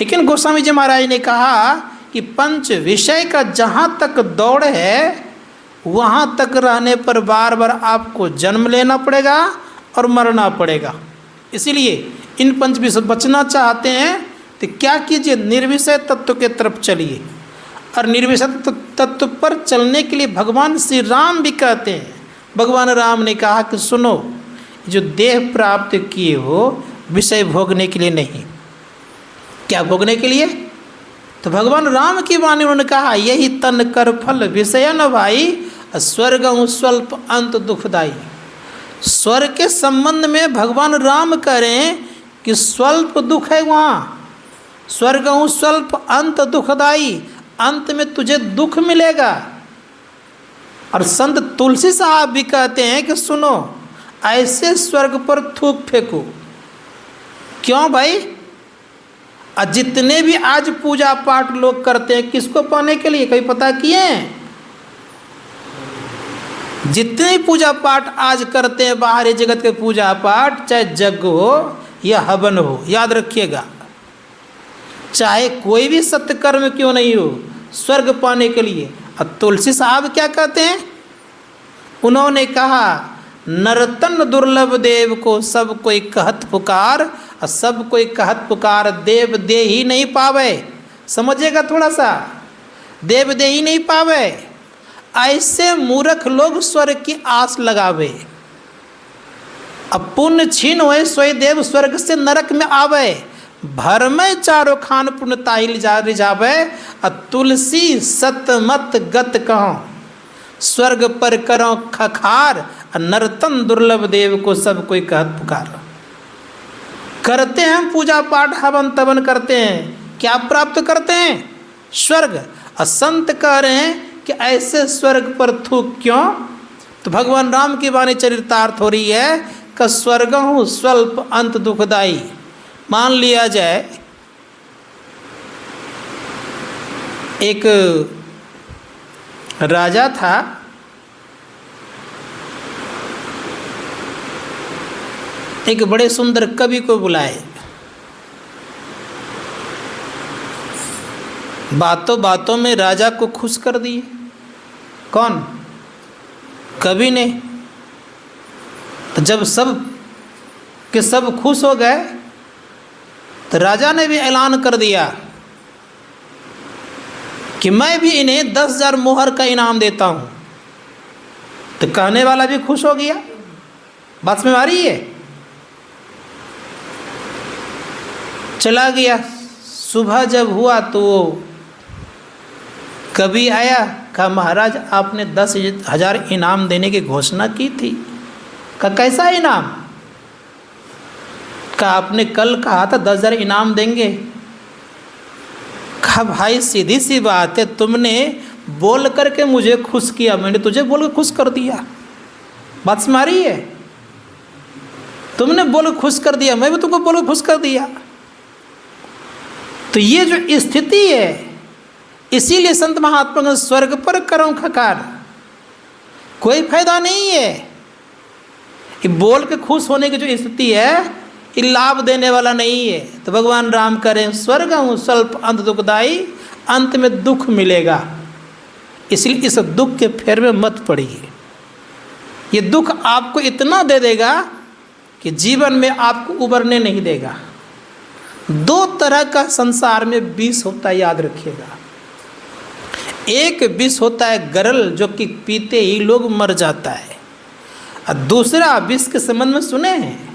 लेकिन गोस्वामी जी महाराज ने कहा कि पंच विषय का जहाँ तक दौड़ है वहाँ तक रहने पर बार बार आपको जन्म लेना पड़ेगा और मरना पड़ेगा। इसीलिए इन पंच विषय बचना चाहते हैं तो क्या कीजिए, निर्विषय तत्व के तरफ चलिए। और निर्विषय तत्व पर चलने के लिए भगवान श्री राम भी कहते हैं। भगवान राम ने कहा कि सुनो, जो देह प्राप्त किए हो विषय भोगने के लिए नहीं। क्या भोगने के लिए? तो भगवान राम की वाणी उन्होंने कहा, यही तन कर फल विषय न भाई, स्वर्ग स्वल्प अंत दुखदाई। स्वर्ग के संबंध में भगवान राम कह रहे हैं कि स्वल्प दुख है वहाँ, स्वर्ग स्वल्प अंत दुखदाई, अंत में तुझे दुख मिलेगा। और संत तुलसी साहब भी कहते हैं कि सुनो, ऐसे स्वर्ग पर थूक फेंको। क्यों भाई? जितने भी आज पूजा पाठ लोग करते हैं किसको पाने के लिए, कहीं पता किए हैं? जितने पूजा पाठ आज करते हैं बाहरी जगत के पूजा पाठ, चाहे यज्ञ हो या हवन हो, याद रखिएगा, चाहे कोई भी सत्कर्म क्यों नहीं हो, स्वर्ग पाने के लिए। अब तुलसी साहब क्या कहते हैं? उन्होंने कहा, नरतन दुर्लभ देव को सब कोई कहत पुकार, और सब कोई कहत पुकार देव दे ही नहीं पावे। समझिएगा थोड़ा सा, देव दे ही नहीं पावे। ऐसे मूर्ख लोग स्वर्ग की आस लगावे। अब पुण्य छीन होए सोई देव स्वर्ग से नरक में आवे, भर में चारों खान पुण्य ताहि रिझावे, तुलसी सतमत गत कहो, स्वर्ग पर करो खखार, नरतन दुर्लभ देव को सब कोई कहत पुकार। करते हैं हम पूजा पाठ हवन तवन करते हैं, क्या प्राप्त करते हैं? स्वर्ग। असंत कह रहे हैं कि ऐसे स्वर्ग पर थूक क्यों? तो भगवान राम की वाणी चरितार्थ हो रही है कि स्वर्ग हूँ स्वल्प अंत दुखदाई। मान लिया जाए एक राजा था, एक बड़े सुंदर कवि को बुलाए, बातों बातों में राजा को खुश कर दिए। कौन? कवि ने। तो जब सब के सब खुश हो गए तो राजा ने भी ऐलान कर दिया कि मैं भी इन्हें 10,000 मोहर का इनाम देता हूँ। तो कहने वाला भी खुश हो गया। बात में आ रही है? चला गया। सुबह जब हुआ तो वो कवि आया, कहा महाराज आपने 10,000 इनाम देने की घोषणा की थी। कहा कैसा इनाम? कहा आपने कल कहा था 10,000 इनाम देंगे। कहा भाई सीधी सी बात है, तुमने बोल करके मुझे खुश किया, मैंने तुझे बोल के खुश कर दिया। बात समझ रही है? तुमने बोल खुश कर दिया, मैं भी तुमको बोल खुश कर दिया। तो ये जो स्थिति है, इसीलिए संत महात्मा स्वर्ग पर करो खकार, कोई फायदा नहीं है। ये बोल के खुश होने की जो स्थिति है ये लाभ देने वाला नहीं है। तो भगवान राम करें स्वर्ग हूँ स्वल्प अंत दुखदाई, अंत में दुख मिलेगा। इसलिए इस दुख के फेर में मत पड़िए। ये दुख आपको इतना दे देगा कि जीवन में आपको उबरने नहीं देगा। 2 तरह का संसार में विष होता है, याद रखिएगा। एक विष होता है गरल, जो कि पीते ही लोग मर जाता है। और दूसरा विष के संबंध में सुने हैं,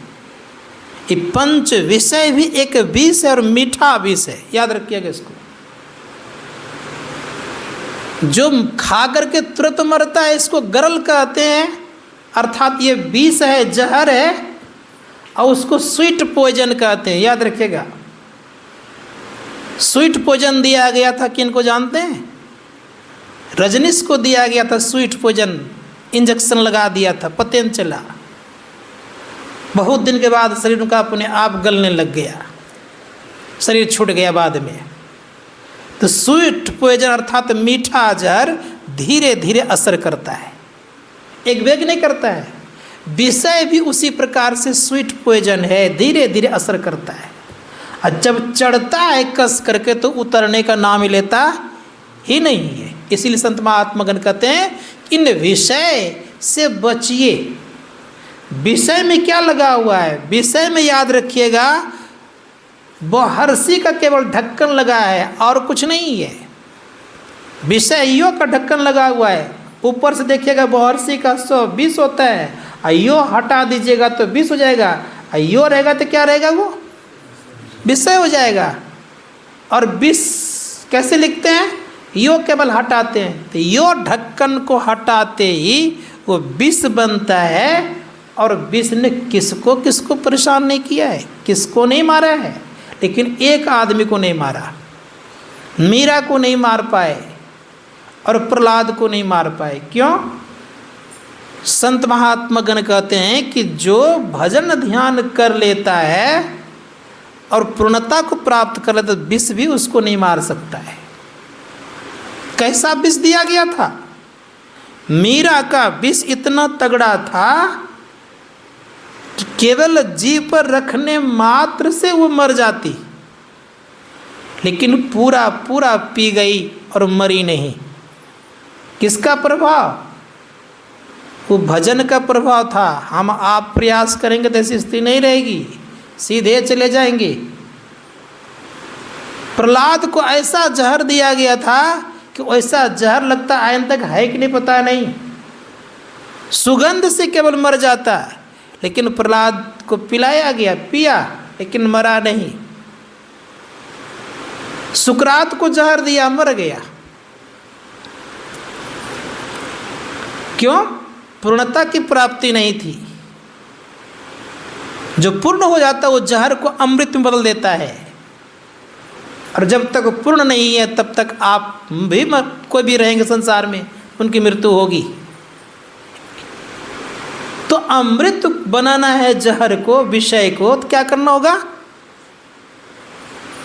ये पंच विषय भी एक विष है और मीठा विष है, याद रखिएगा इसको। जो खा करके तुरंत मरता है इसको गरल कहते हैं, अर्थात ये विष है, जहर है, और उसको स्वीट पॉइजन कहते हैं, याद रखिएगा। स्वीट पॉइजन दिया गया था किनको जानते हैं? रजनीश को दिया गया था स्वीट पॉइजन, इंजेक्शन लगा दिया था, पता नहीं चला। बहुत दिन के बाद शरीर उनका अपने आप गलने लग गया, शरीर छूट गया बाद में। तो स्वीट पॉइजन अर्थात मीठा जहर धीरे धीरे असर करता है, एक बेग नहीं करता है। विषय भी उसी प्रकार से स्वीट पॉइजन है, धीरे धीरे असर करता है। और जब चढ़ता है कस करके तो उतरने का नाम ही लेता ही नहीं है। इसीलिए संत महात्मागण कहते हैं इन विषय से बचिए। विषय में क्या लगा हुआ है? विषय में याद रखिएगा बहर्षि का केवल ढक्कन लगा है और कुछ नहीं है। विषयों का ढक्कन लगा हुआ है। ऊपर से देखिएगा बहर्षि का 120 होता है, अयो हटा दीजिएगा तो 20 हो जाएगा, अयो रहेगा तो क्या रहेगा? वो विषय हो जाएगा। और 20 कैसे लिखते हैं? यो केवल हटाते हैं, तो यो ढक्कन को हटाते ही वो विष बनता है। और विष ने किसको किसको परेशान नहीं किया है, किसको नहीं मारा है, लेकिन एक आदमी को नहीं मारा, मीरा को नहीं मार पाए और प्रहलाद को नहीं मार पाए। क्यों? संत महात्मागण कहते हैं कि जो भजन ध्यान कर लेता है और पूर्णता को प्राप्त कर लेता, विष भी उसको नहीं मार सकता है। कैसा विष दिया गया था? मीरा का विष इतना तगड़ा था कि केवल जीभ पर रखने मात्र से वो मर जाती, लेकिन पूरा पूरा पी गई और मरी नहीं। किसका प्रभाव? वो भजन का प्रभाव था। हम आप प्रयास करेंगे तो ऐसी स्थिति नहीं रहेगी, सीधे चले जाएंगे। प्रहलाद को ऐसा जहर दिया गया था कि वैसा जहर लगता आयन तक है कि नहीं पता नहीं, सुगंध से केवल मर जाता। लेकिन प्रहलाद को पिलाया गया, पिया, लेकिन मरा नहीं। सुकरात को जहर दिया, मर गया। क्यों? पूर्णता की प्राप्ति नहीं थी। जो पूर्ण हो जाता वो जहर को अमृत में बदल देता है। और जब तक पूर्ण नहीं है तब तक आप भी कोई भी रहेंगे संसार में, उनकी मृत्यु होगी। तो अमृत बनाना है जहर को, विषय को, तो क्या करना होगा?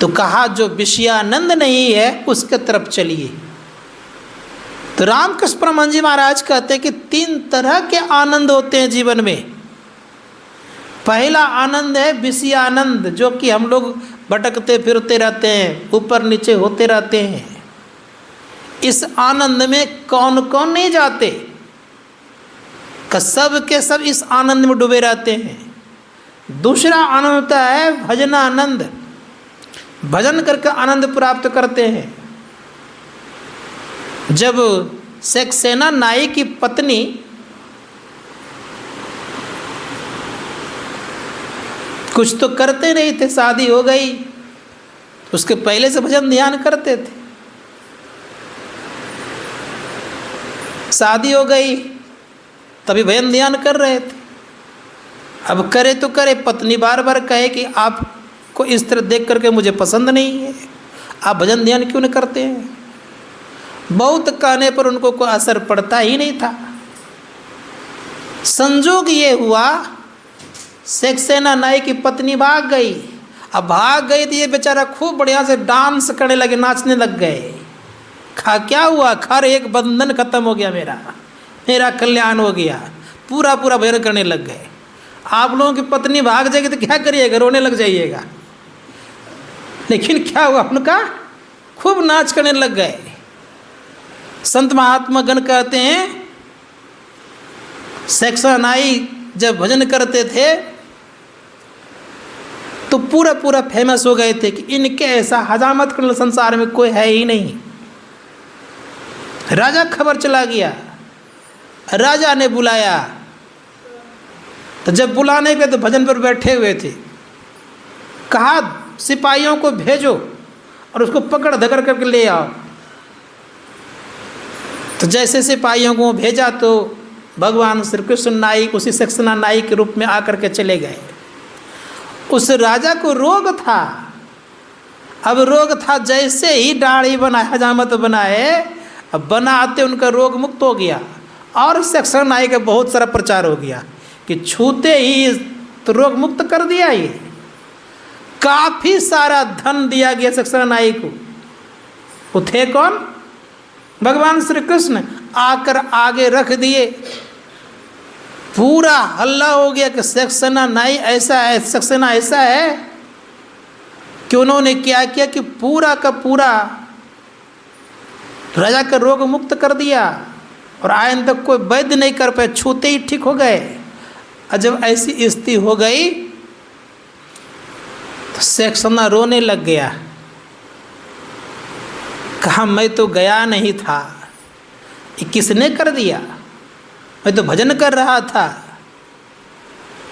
तो कहा जो विषयानंद नहीं है उसके तरफ चलिए। तो रामकृष्ण परमहंस जी महाराज कहते हैं कि 3 तरह के आनंद होते हैं जीवन में। पहला आनंद है विषयानंद, जो कि हम लोग भटकते फिरते रहते हैं, ऊपर नीचे होते रहते हैं। इस आनंद में कौन कौन नहीं जाते? सब के सब इस आनंद में डूबे रहते हैं। दूसरा आनंद होता है भजनानंद, भजन करके आनंद प्राप्त करते हैं। जब सक्सेना नाई की पत्नी कुछ तो करते नहीं थे, शादी हो गई, उसके पहले से भजन ध्यान करते थे। शादी हो गई तभी भजन ध्यान कर रहे थे। अब करे तो करे, पत्नी बार बार कहे कि आपको इस तरह देख करके मुझे पसंद नहीं है, आप भजन ध्यान क्यों नहीं करते हैं? बहुत कहने पर उनको कोई असर पड़ता ही नहीं था। संजोग ये हुआ सक्सेना नाई की पत्नी भाग गई। अब भाग गई तो ये बेचारा खूब बढ़िया से डांस करने लगे, नाचने लग गए। क्या हुआ? खर एक बंधन खत्म हो गया, मेरा कल्याण हो गया, पूरा पूरा भजन करने लग गए। आप लोगों की पत्नी भाग जाएगी तो क्या करिएगा? रोने लग जाइएगा। लेकिन क्या हुआ? उनका खूब नाच करने लग गए। संत महात्मा गण कहते हैं सक्सेना नाई जब भजन करते थे तो पूरा पूरा फेमस हो गए थे कि इनके ऐसा हजामत करने संसार में कोई है ही नहीं। राजा खबर चला गया, राजा ने बुलाया। तो जब बुलाने गए तो भजन पर बैठे हुए थे। कहा सिपाहियों को भेजो और उसको पकड़ धकड़ करके ले आओ। तो जैसे सिपाहियों को भेजा तो भगवान श्री कृष्ण नाई उसी सक्सेना नाई के रूप में आकर के चले गए। उस राजा को रोग था। अब रोग था, जैसे ही दाढ़ी बनाए, हजामत बनाए अब बनाते उनका रोग मुक्त हो गया। और सेक्शन नाई का बहुत सारा प्रचार हो गया कि छूते ही तो रोग मुक्त कर दिया। ये काफ़ी सारा धन दिया गया सेक्शन नाई को। वो थे कौन? भगवान श्री कृष्ण। आकर आगे रख दिए, पूरा हल्ला हो गया कि सक्सेना नाई ऐसा है, सक्सेना ऐसा है कि उन्होंने क्या किया कि पूरा का पूरा राजा का रोग मुक्त कर दिया और आयन तक कोई वैद्य नहीं कर पाए, छूते ही ठीक हो गए। और जब ऐसी स्थिति हो गई तो सक्सेना रोने लग गया, कहा मैं तो गया नहीं था, ये किसने कर दिया, मैं तो भजन कर रहा था।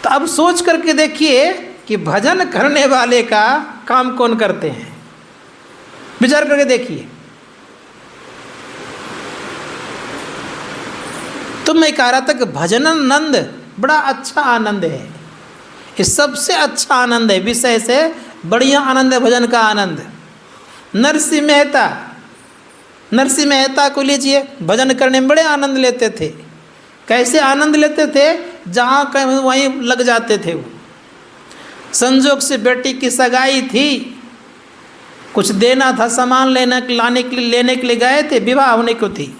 तो अब सोच करके देखिए कि भजन करने वाले का काम कौन करते हैं, विचार करके देखिए। तो मैं कह रहा था कि भजन आनंद बड़ा अच्छा आनंद है, ये सबसे अच्छा आनंद है, विषय से बढ़िया आनंद है भजन का आनंद। नरसिंह मेहता को लीजिए, भजन करने में बड़े आनंद लेते थे। कैसे आनंद लेते थे? जहाँ कहीं वहीं लग जाते थे वो। संजोग से बेटी की सगाई थी, कुछ देना था, सामान लेने के लिए गए थे, विवाह होने को थी,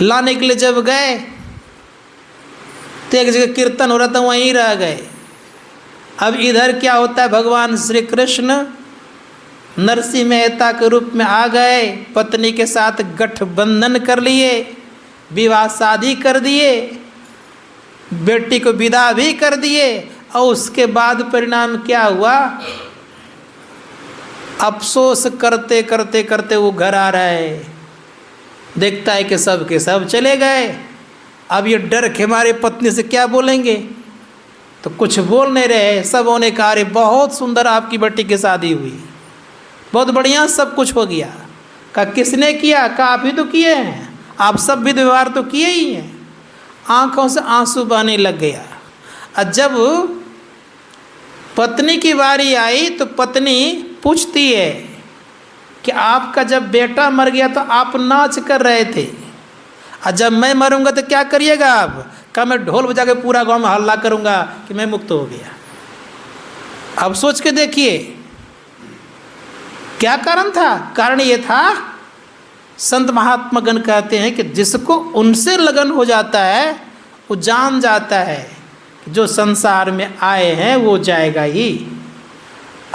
लाने के लिए जब गए तो एक जगह कीर्तन हो रहा था, वहीं रह गए। अब इधर क्या होता है, भगवान श्री कृष्ण नरसिंह मेहता के रूप में आ गए, पत्नी के साथ गठबंधन कर लिए, विवाह शादी कर दिए, बेटी को विदा भी कर दिए। और उसके बाद परिणाम क्या हुआ? अफसोस करते करते करते वो घर आ रहा है, देखता है कि सब के सब चले गए। अब ये डर के हमारे पत्नी से क्या बोलेंगे, तो कुछ बोल नहीं रहे। सबों ने कहा अरे बहुत सुंदर आपकी बेटी की शादी हुई, बहुत बढ़िया सब कुछ हो गया। कहा किसने किया? कहा आप ही तो किए हैं, आप सब विध व्यवहार तो किए ही हैं। आंखों से आंसू बहने लग गया। और जब पत्नी की बारी आई तो पत्नी पूछती है कि आपका जब बेटा मर गया तो आप नाच कर रहे थे, और जब मैं मरूंगा तो क्या करिएगा आप? कहा मैं ढोल बजा के पूरा गांव में हल्ला करूंगा कि मैं मुक्त हो गया। अब सोच के देखिए क्या कारण था। कारण ये था, संत महात्मागण कहते हैं कि जिसको उनसे लगन हो जाता है वो जान जाता है कि जो संसार में आए हैं वो जाएगा ही,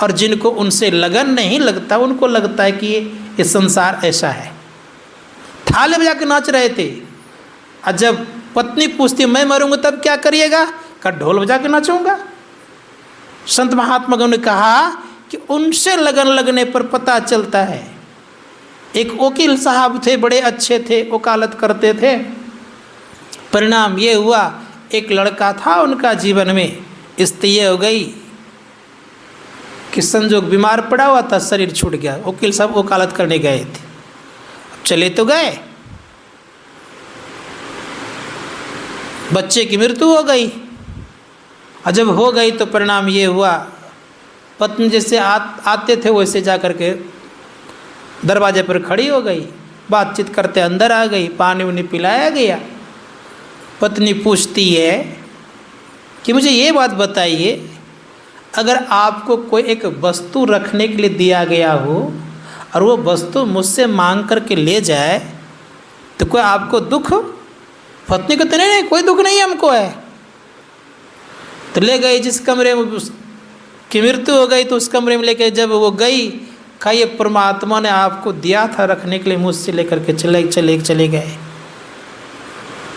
और जिनको उनसे लगन नहीं लगता उनको लगता है कि ये संसार ऐसा है। थाले बजा के नाच रहे थे, और जब पत्नी पूछती मैं मरूंगा तब क्या करिएगा? का ढोल बजा के नाचूंगा। संत महात्मागण ने कहा कि उनसे लगन लगने पर पता चलता है। एक वकील साहब थे, बड़े अच्छे थे, वकालत करते थे। परिणाम ये हुआ एक लड़का था उनका जीवन में, स्थिति ये हो गई कि संजोग बीमार पड़ा हुआ था, शरीर छूट गया। वकील साहब वकालत करने गए थे, अब चले तो गए, बच्चे की मृत्यु हो गई। और जब हो गई तो परिणाम ये हुआ, पत्नी जैसे आते थे वैसे जा कर के दरवाजे पर खड़ी हो गई, बातचीत करते अंदर आ गई, पानी उन्हें पिलाया गया। पत्नी पूछती है कि मुझे ये बात बताइए, अगर आपको कोई एक वस्तु रखने के लिए दिया गया हो और वो वस्तु मुझसे मांग करके ले जाए तो कोई आपको दुख? पत्नी को तो नहीं, कोई दुख नहीं हमको है। तो ले गई, जिस कमरे में की मृत्यु हो गई तो उस कमरे में लेकर जब वो गई, कहा ये परमात्मा ने आपको दिया था रखने के लिए, मुझसे लेकर के चले गए।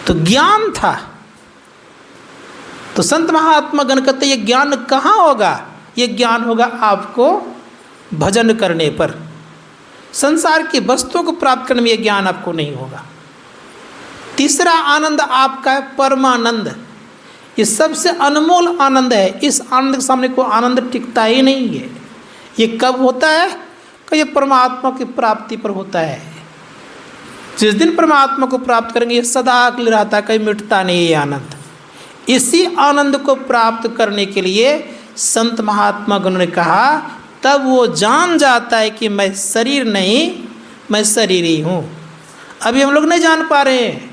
तो ज्ञान था। तो संत महात्मा गण कहते ये ज्ञान कहाँ होगा? ये ज्ञान होगा आपको भजन करने पर। संसार की वस्तुओं को प्राप्त करने में ये ज्ञान आपको नहीं होगा। तीसरा आनंद आपका है परमानंद। ये सबसे अनमोल आनंद है। इस आनंद के सामने कोई आनंद टिकता ही नहीं है। ये कब होता है? कि ये परमात्मा की प्राप्ति पर होता है। जिस दिन परमात्मा को प्राप्त करेंगे ये सदा के लिए रहता है, कहीं मिटता नहीं ये आनंद। इसी आनंद को प्राप्त करने के लिए संत महात्मा गण ने कहा, तब वो जान जाता है कि मैं शरीर नहीं, मैं शरीर ही हूँ। अभी हम लोग नहीं जान पा रहे हैं,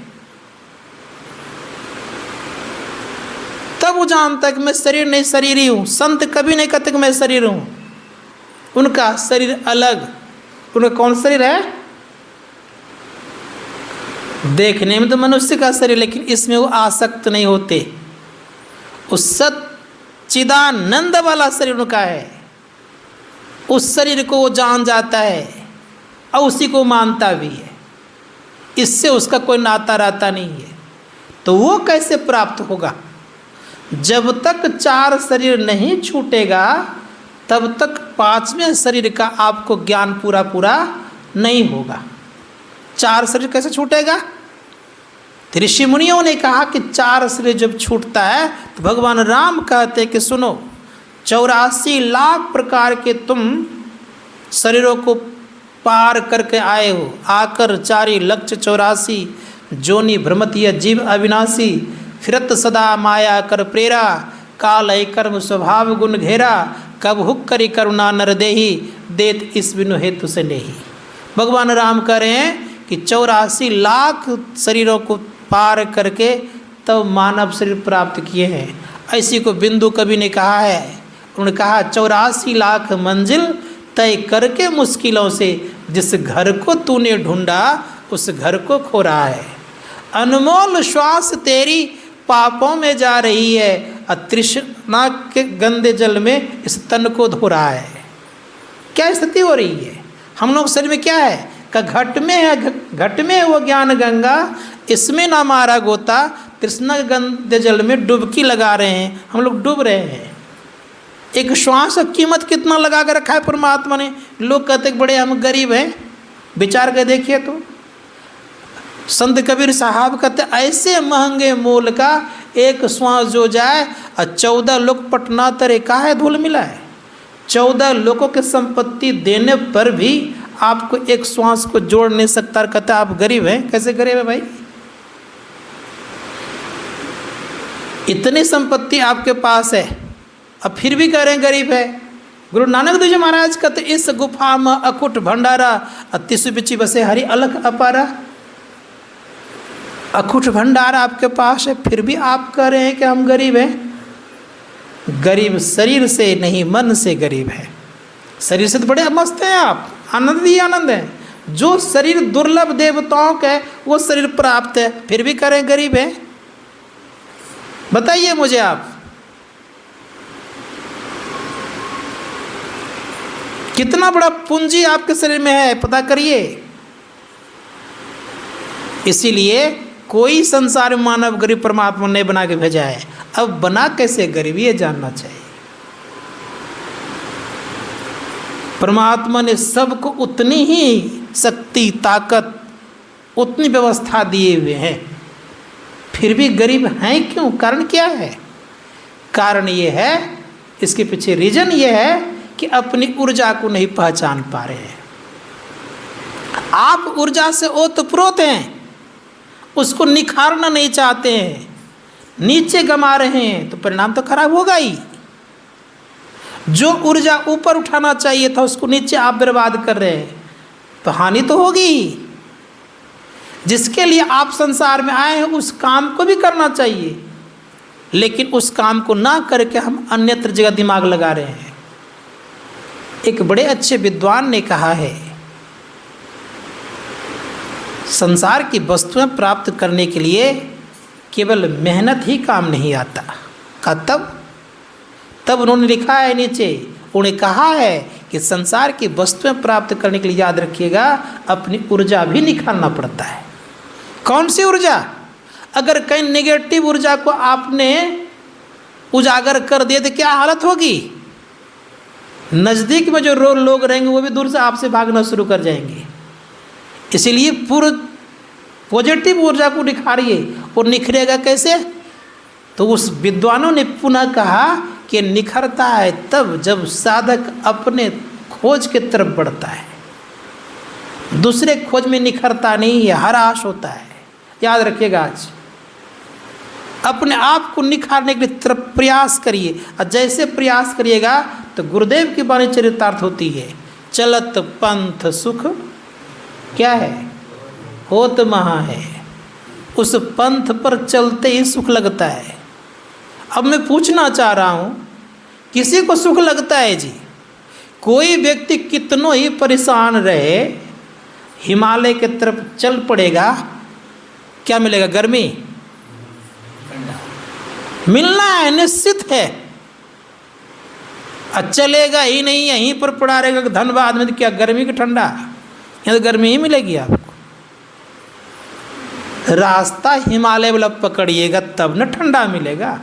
तब वो जानता है कि मैं शरीर नहीं, शरीर ही हूँ। संत कभी नहीं कहते कि मैं शरीर हूँ, उनका शरीर अलग। उनका कौन शरीर है? देखने में तो मनुष्य का शरीर, लेकिन इसमें वो आसक्त नहीं होते। उस सच्चिदानंद वाला शरीर उनका है। उस शरीर को वो जान जाता है और उसी को मानता भी है। इससे उसका कोई नाता रहता नहीं है। तो वो कैसे प्राप्त होगा? जब तक 4 शरीर नहीं छूटेगा तब तक 5वें शरीर का आपको ज्ञान पूरा पूरा नहीं होगा। 4 शरीर कैसे छूटेगा? तो ऋषि मुनियों ने कहा कि 4 शरीर जब छूटता है तो भगवान राम कहते कि सुनो, 84 लाख प्रकार के तुम शरीरों को पार करके आए हो। आकर 4,84,84 जोनि भ्रमतीय जीव अविनाशी, फिरत सदा माया कर प्रेरा, काल है कर्म स्वभाव गुण घेरा, कब हुक करी करुणा नर देही, देत इस बिनु हेतु से नहीं। भगवान राम कह रहे हैं कि 84 लाख शरीरों को पार करके तब मानव शरीर प्राप्त किए हैं। ऐसी को बिंदु कवि ने कहा है। उन्होंने कहा 84 लाख मंजिल तय करके मुश्किलों से, जिस घर को तूने ढूंढा उस घर को खो रहा है। अनमोल श्वास तेरी पापों में जा रही है, तृष्णा के गंदे जल में इस तन को धो रहा है। क्या स्थिति हो रही है? हम लोग शरीर में क्या है? का घट में है, घट में है वो ज्ञान गंगा, इसमें ना मारा गोता, तृष्णा के गंदे जल में डुबकी लगा रहे हैं। हम लोग डूब रहे हैं। एक श्वास की कीमत कितना लगा कर रखा है परमात्मा ने। लोग कहते बड़े हम गरीब हैं, विचार कर देखिए तो। संत कबीर साहब कहते ऐसे महंगे मोल का एक श्वास जो जाए और 14 लोग पटना तरे काहे धूल मिला है। 14 लोगों की संपत्ति देने पर भी आपको एक श्वास को जोड़ नहीं सकता। कहता आप गरीब हैं। कैसे गरीब है भाई? इतनी संपत्ति आपके पास है अब फिर भी कह रहे हैं गरीब है। गुरु नानक देव जी महाराज कहते इस गुफा में अकुट भंडारा, तिसु बिची बसे हरि अलख अपारा। अकुट भंडारा आपके पास है, फिर भी आप कह रहे हैं कि हम गरीब हैं। गरीब शरीर से नहीं, मन से गरीब है। शरीर से तो बड़े मस्त हैं आप, आनंद ही आनंद है। जो शरीर दुर्लभ देवताओं का है वो शरीर प्राप्त है, फिर भी कह रहे हैं गरीब है। बताइए मुझे आप, कितना बड़ा पूंजी आपके शरीर में है, पता करिए। इसीलिए कोई संसार में मानव गरीब परमात्मा ने बना के भेजा है। अब बना कैसे गरीब ये जानना चाहिए। परमात्मा ने सबको उतनी ही शक्ति, ताकत, उतनी व्यवस्था दिए हुए हैं, फिर भी गरीब हैं क्यों? कारण क्या है? कारण ये है, इसके पीछे रीजन ये है कि अपनी ऊर्जा को नहीं पहचान पा रहे हैं। आप ऊर्जा से ओतप्रोत हैं, उसको निखारना नहीं चाहते हैं, नीचे गमा रहे हैं, तो परिणाम तो खराब होगा ही। जो ऊर्जा ऊपर उठाना चाहिए था उसको नीचे आप बर्बाद कर रहे हैं, तो हानि तो होगी ही। जिसके लिए आप संसार में आए हैं उस काम को भी करना चाहिए, लेकिन उस काम को ना करके हम अन्यत्र जगह दिमाग लगा रहे हैं। एक बड़े अच्छे विद्वान ने कहा है, संसार की वस्तुएं प्राप्त करने के लिए केवल मेहनत ही काम नहीं आता। का तब उन्होंने लिखा है नीचे, उन्होंने कहा है कि संसार की वस्तुएं प्राप्त करने के लिए याद रखिएगा अपनी ऊर्जा भी निखारना पड़ता है। कौन सी ऊर्जा? अगर कहीं नेगेटिव ऊर्जा को आपने उजागर कर दिए तो क्या हालत होगी? नज़दीक में जो लोग रहेंगे वो भी दूर से आपसे भागना शुरू कर जाएंगे। इसीलिए पूर्ण पॉजिटिव ऊर्जा को निखारिए। और निखरेगा कैसे? तो उस विद्वानों ने पुनः कहा कि निखरता है तब जब साधक अपने खोज के तरफ बढ़ता है, दूसरे खोज में निखरता नहीं है, हराश होता है। याद रखिएगा, आज अपने आप को निखारने के लिए तरफ प्रयास करिए, और जैसे प्रयास करिएगा तो गुरुदेव की वाणी चरितार्थ होती है, चलत पंथ सुख क्या है? होत महा है। उस पंथ पर चलते ही सुख लगता है। अब मैं पूछना चाह रहा हूँ, किसी को सुख लगता है जी? कोई व्यक्ति कितनों ही परेशान रहे, हिमालय की तरफ चल पड़ेगा, क्या मिलेगा? गर्मी मिलना है, निश्चित है। चलेगा ही नहीं, यहीं पर पड़ा रहेगा। धनबाद में तो क्या गर्मी की ठंडा, यहाँ तो गर्मी ही मिलेगी आपको। रास्ता हिमालय वाला पकड़िएगा तब न ठंडा मिलेगा।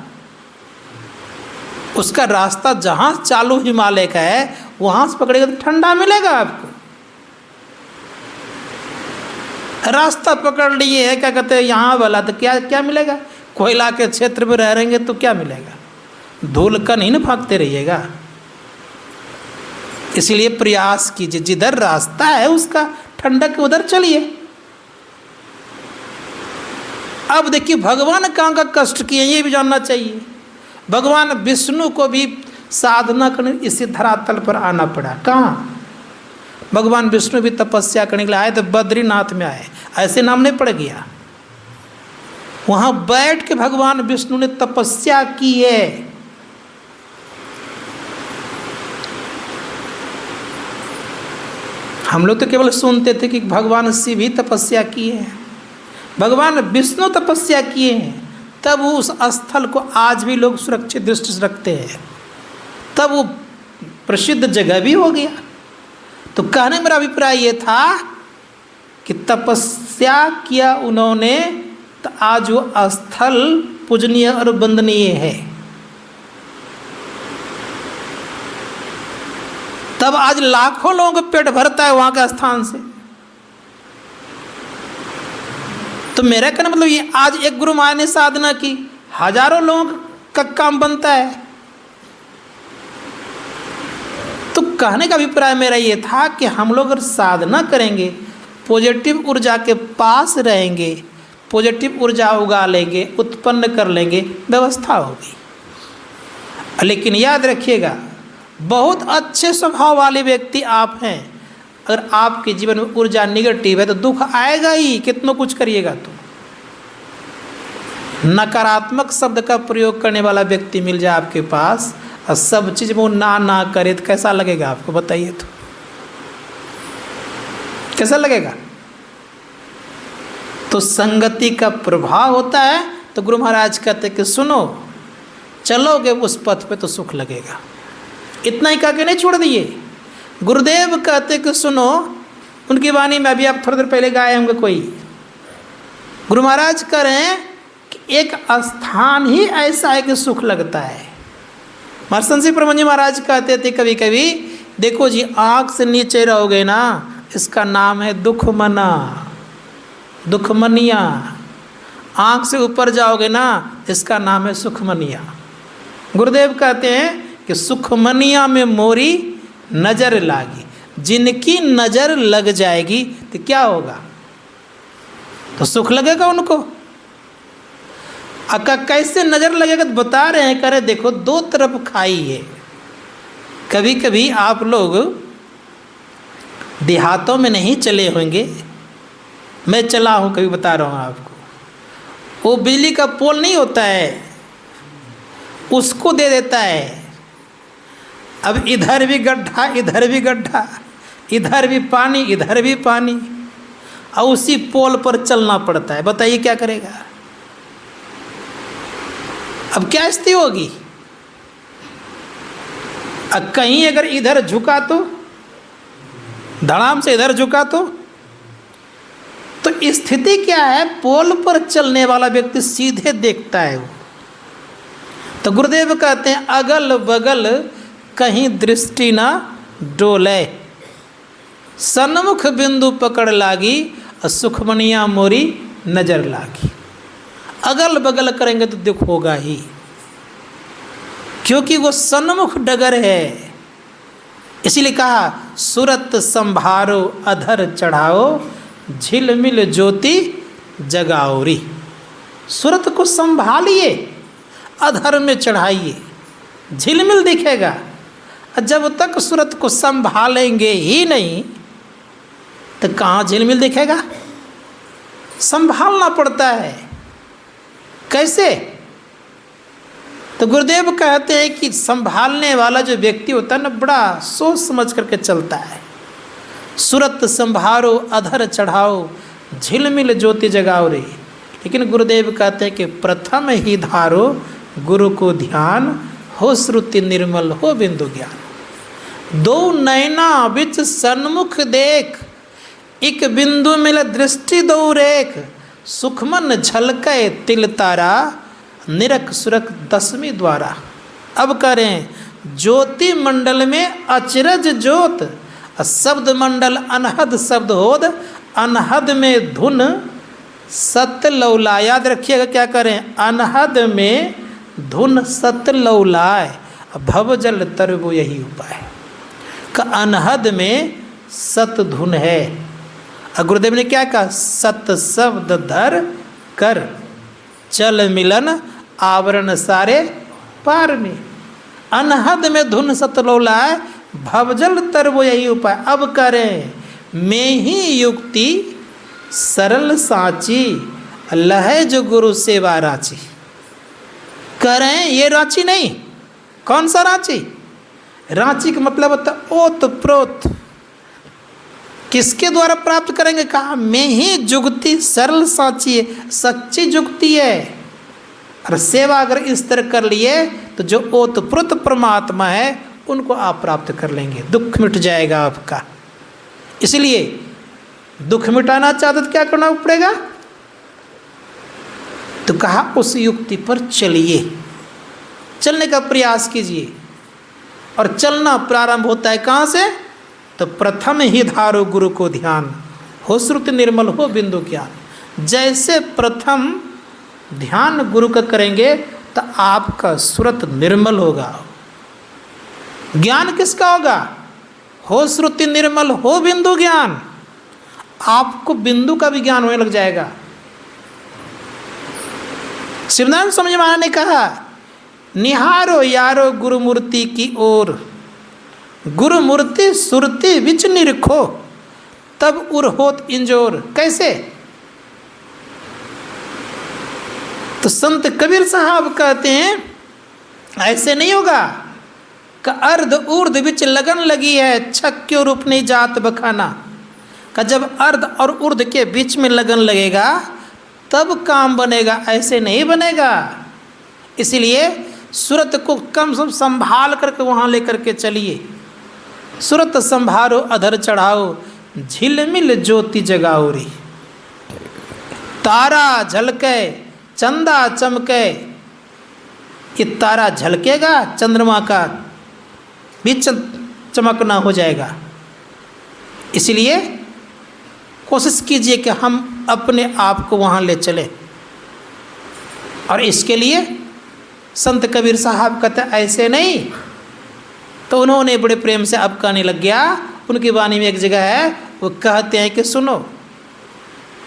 उसका रास्ता जहाँ चालू हिमालय का है वहाँ से पकड़ेगा तो ठंडा मिलेगा आपको। रास्ता पकड़ लिए है, क्या कहते हैं, यहाँ वाला, तो क्या क्या मिलेगा? कोयला के क्षेत्र में रह रहेंगे तो क्या मिलेगा? धूल कण ही न फाँकते रहिएगा। इसलिए प्रयास कीजिए, जिधर रास्ता है उसका ठंडक उधर चलिए। अब देखिए भगवान कहाँ का कष्ट किए ये भी जानना चाहिए। भगवान विष्णु को भी साधना करने इसी धरातल पर आना पड़ा। कहाँ? भगवान विष्णु भी तपस्या करने के लिए आए तो बद्रीनाथ में आए, ऐसे नाम नहीं पड़ गया। वहाँ बैठ के भगवान विष्णु ने तपस्या की है। हम लोग तो केवल सुनते थे कि भगवान शिव भी तपस्या किए हैं, भगवान विष्णु तपस्या किए हैं, तब वो उस स्थल को आज भी लोग सुरक्षित दृष्टि से रखते हैं, तब वो प्रसिद्ध जगह भी हो गया। तो कहने मेरा अभिप्राय ये था कि तपस्या किया उन्होंने, तो आज वो स्थल पूजनीय और वंदनीय है। तब आज लाखों लोगों का पेट भरता है वहाँ के स्थान से। तो मेरा कहना मतलब ये, आज एक गुरु महाराज ने साधना की, हजारों लोगों का काम बनता है। तो कहने का अभिप्राय मेरा ये था कि हम लोग अगर साधना करेंगे, पॉजिटिव ऊर्जा के पास रहेंगे, पॉजिटिव ऊर्जा उगा लेंगे, उत्पन्न कर लेंगे, व्यवस्था होगी। लेकिन याद रखिएगा, बहुत अच्छे स्वभाव वाले व्यक्ति आप हैं, अगर आपके जीवन में ऊर्जा निगेटिव है तो दुख आएगा ही, कितना कुछ करिएगा तो। नकारात्मक शब्द का प्रयोग करने वाला व्यक्ति मिल जाए आपके पास और सब चीज़ में वो ना करे तो कैसा लगेगा आपको? बताइए तो कैसा लगेगा? तो संगति का प्रभाव होता है। तो गुरु महाराज कहते कि सुनो, चलोगे उस पथ पे तो सुख लगेगा। इतना ही कह के नहीं छोड़ दिए। गुरुदेव कहते कि सुनो, उनकी वाणी में अभी आप थोड़ी देर पहले गाए होंगे कोई। गुरु महाराज कह रहे हैं कि एक स्थान ही ऐसा है कि सुख लगता है। महर्षि परमहंस महाराज कहते थे कभी कभी, देखो जी, आँख से नीचे रहोगे ना, इसका नाम है दुखमना, दुखमनिया। आँख से ऊपर जाओगे ना, इसका नाम है सुखमनिया। गुरुदेव कहते हैं कि सुखमनिया में मोरी नज़र लागी। जिनकी नज़र लग जाएगी तो क्या होगा? तो सुख लगेगा उनको। अका कैसे नज़र लगेगा तो बता रहे हैं, करे देखो दो तरफ खाई है। कभी कभी आप लोग देहातों में नहीं चले होंगे, मैं चला हूँ, कभी बता रहा हूँ आपको। वो बिजली का पोल नहीं होता है, उसको दे देता है। अब इधर भी गड्ढा, इधर भी गड्ढा, इधर भी पानी, इधर भी पानी, और उसी पोल पर चलना पड़ता है। बताइए क्या करेगा? अब क्या स्थिति होगी? अब कहीं अगर इधर झुका तो, धड़ाम से इधर झुका तो स्थिति क्या है? पोल पर चलने वाला व्यक्ति सीधे देखता है वो। तो गुरुदेव कहते हैं अगल बगल कहीं दृष्टि ना डोले, सन्मुख बिंदु पकड़ लागी और सुखमनिया मोरी नजर लागी। अगल बगल करेंगे तो दुख होगा ही, क्योंकि वो सन्मुख डगर है। इसीलिए कहा सुरत संभारो अधर चढ़ाओ, झिलमिल ज्योति जगाओरी। सुरत को संभालिए, अधर में चढ़ाइए, झिलमिल दिखेगा। जब तक सुरत को संभालेंगे ही नहीं तो कहाँ झिलमिल दिखेगा? संभालना पड़ता है। कैसे? तो गुरुदेव कहते हैं कि संभालने वाला जो व्यक्ति होता है ना, बड़ा सोच समझ करके चलता है। सूरत संभारो अधर चढ़ाओ, झिलमिल ज्योति जगाओ रे। लेकिन गुरुदेव कहते हैं कि प्रथम ही धारो गुरु को ध्यान, हो श्रुति निर्मल हो बिंदु ज्ञान। दो नैना बिच सन्मुख देख, एक बिंदु मिल दृष्टि दो रेख। सुखमन झलके तिल तारा, निरख सुरख दसवीं द्वारा। अब करें ज्योति मंडल में अचरज ज्योत, शब्द मंडल अनहद शब्द होद, अनहद में धुन सत्य लौला। याद रखिएगा क्या करें? अनहद में धुन सत्य लौलाय, भव जल तरबो यही उपाय। का अनहद में सत धुन है। और गुरुदेव ने क्या कहा? सत शब्द धर कर, चल मिलन आवरण सारे पार में। अनहद में धुन सत लौलाय, भवजल तरबो यही उपाय। अब करें मैं ही युक्ति सरल साची, लहे जो गुरु सेवा रांची। करें ये रांची नहीं, कौन सा रांची? रांची का मतलब होता है ओत प्रोत। किसके द्वारा प्राप्त करेंगे? कहा मैं ही जुगती सरल साची है, सच्ची जुगती है। और सेवा अगर इस तरह कर लिए तो जो ओतप्रोत परमात्मा है उनको आप प्राप्त कर लेंगे, दुख मिट जाएगा आपका। इसलिए दुख मिटाना चाहते तो क्या करना पड़ेगा? तो कहा उस युक्ति पर चलिए, चलने का प्रयास कीजिए। और चलना प्रारंभ होता है कहाँ से? तो प्रथम ही धारो गुरु को ध्यान, हो श्रुति निर्मल हो बिंदु ज्ञान। जैसे प्रथम ध्यान गुरु का करेंगे तो आपका श्रुत निर्मल होगा। ज्ञान किसका होगा? हो श्रुति निर्मल हो बिंदु ज्ञान। आपको बिंदु का भी ज्ञान होने लग जाएगा। शिवनारायण स्वामी महाराज ने कहा, निहारो यारो गुरु मूर्ति की ओर, गुरु मूर्ति सुरति विच निरखो, तब उर होत इंजोर। कैसे? तो संत कबीर साहब कहते हैं ऐसे नहीं होगा। का अर्ध ऊर्ध विच लगन लगी है, छक क्यों रूप नहीं जात बखाना। का जब अर्ध और ऊर्ध के बीच में लगन लगेगा तब काम बनेगा, ऐसे नहीं बनेगा। इसलिए सूरत को कम से कम संभाल करके वहाँ लेकर के चलिए। सूरत संभारो अधर चढ़ाओ, झिलमिल ज्योति जगाओ रे। तारा झलके चंदा चमके, ये तारा झलकेगा, चंद्रमा का भी चमकना हो जाएगा। इसलिए कोशिश कीजिए कि हम अपने आप को वहाँ ले चलें। और इसके लिए संत कबीर साहब कहते ऐसे नहीं। तो उन्होंने बड़े प्रेम से अब कहने लग गया। उनकी वाणी में एक जगह है, वो कहते हैं कि सुनो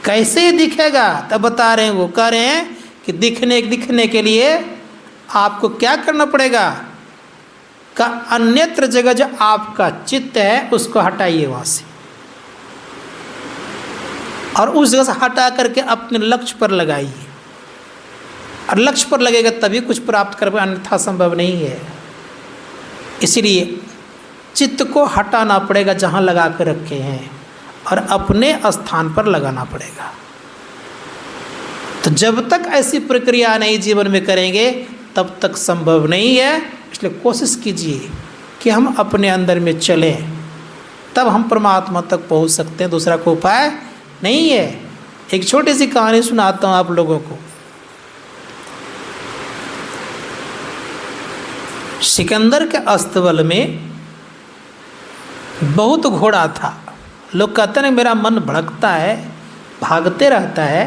कैसे दिखेगा। तब बता रहे हैं, वो कह रहे हैं कि दिखने के लिए आपको क्या करना पड़ेगा? का अन्यत्र जगह जो आपका चित्त है उसको हटाइए वहाँ से, और उस जगह से हटा करके अपने लक्ष्य पर लगाइए। और लक्ष्य पर लगेगा तभी कुछ प्राप्त कर पाए, अन्यथा संभव नहीं है। इसलिए चित्त को हटाना पड़ेगा जहाँ लगा कर रखे हैं, और अपने स्थान पर लगाना पड़ेगा। तो जब तक ऐसी प्रक्रिया नहीं जीवन में करेंगे तब तक संभव नहीं है। इसलिए कोशिश कीजिए कि हम अपने अंदर में चलें, तब हम परमात्मा तक पहुंच सकते हैं। दूसरा कोई उपाय नहीं है। एक छोटी सी कहानी सुनाता हूँ आप लोगों को। सिकंदर के अस्तबल में बहुत घोड़ा था। लोग कहते हैं मेरा मन भड़कता है, भागते रहता है।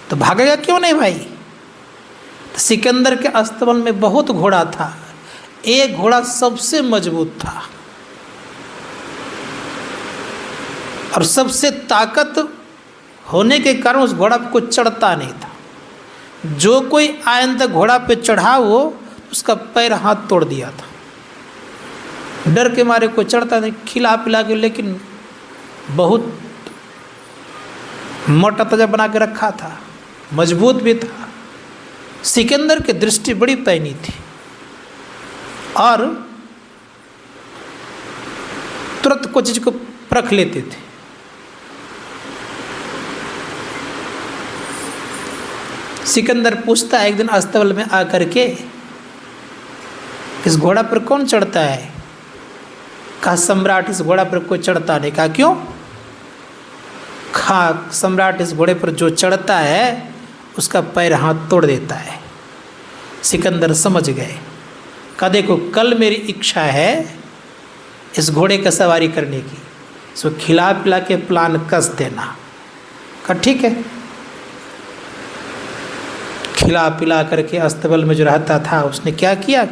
तो भागेगा क्यों नहीं भाई? तो सिकंदर के अस्तबल में बहुत घोड़ा था। एक घोड़ा सबसे मजबूत था और सबसे ताकत होने के कारण उस घोड़ा पे कोई चढ़ता नहीं था। जो कोई आयन तक घोड़ा पे चढ़ा वो उसका पैर हाथ तोड़ दिया था। डर के मारे कोई चढ़ता नहीं, खिला पिला के, लेकिन बहुत मोटा तजा बना के रखा था, मजबूत भी था। सिकंदर की दृष्टि बड़ी पैनी थी और तुरंत कोई चीज को परख लेते थे। सिकंदर पूछता है एक दिन अस्तबल में आकर के, इस घोड़ा पर कौन चढ़ता है? कहा सम्राट इस घोड़ा पर कोई चढ़ता नहीं। कहा क्यों? कहा सम्राट इस घोड़े पर जो चढ़ता है उसका पैर हाथ तोड़ देता है। सिकंदर समझ गए। कहा देखो कल मेरी इच्छा है इस घोड़े का सवारी करने की, इसको खिला पिला के प्लान कस देना। कहा ठीक है। खिला पिला करके अस्तबल में जो रहता था उसने क्या किया,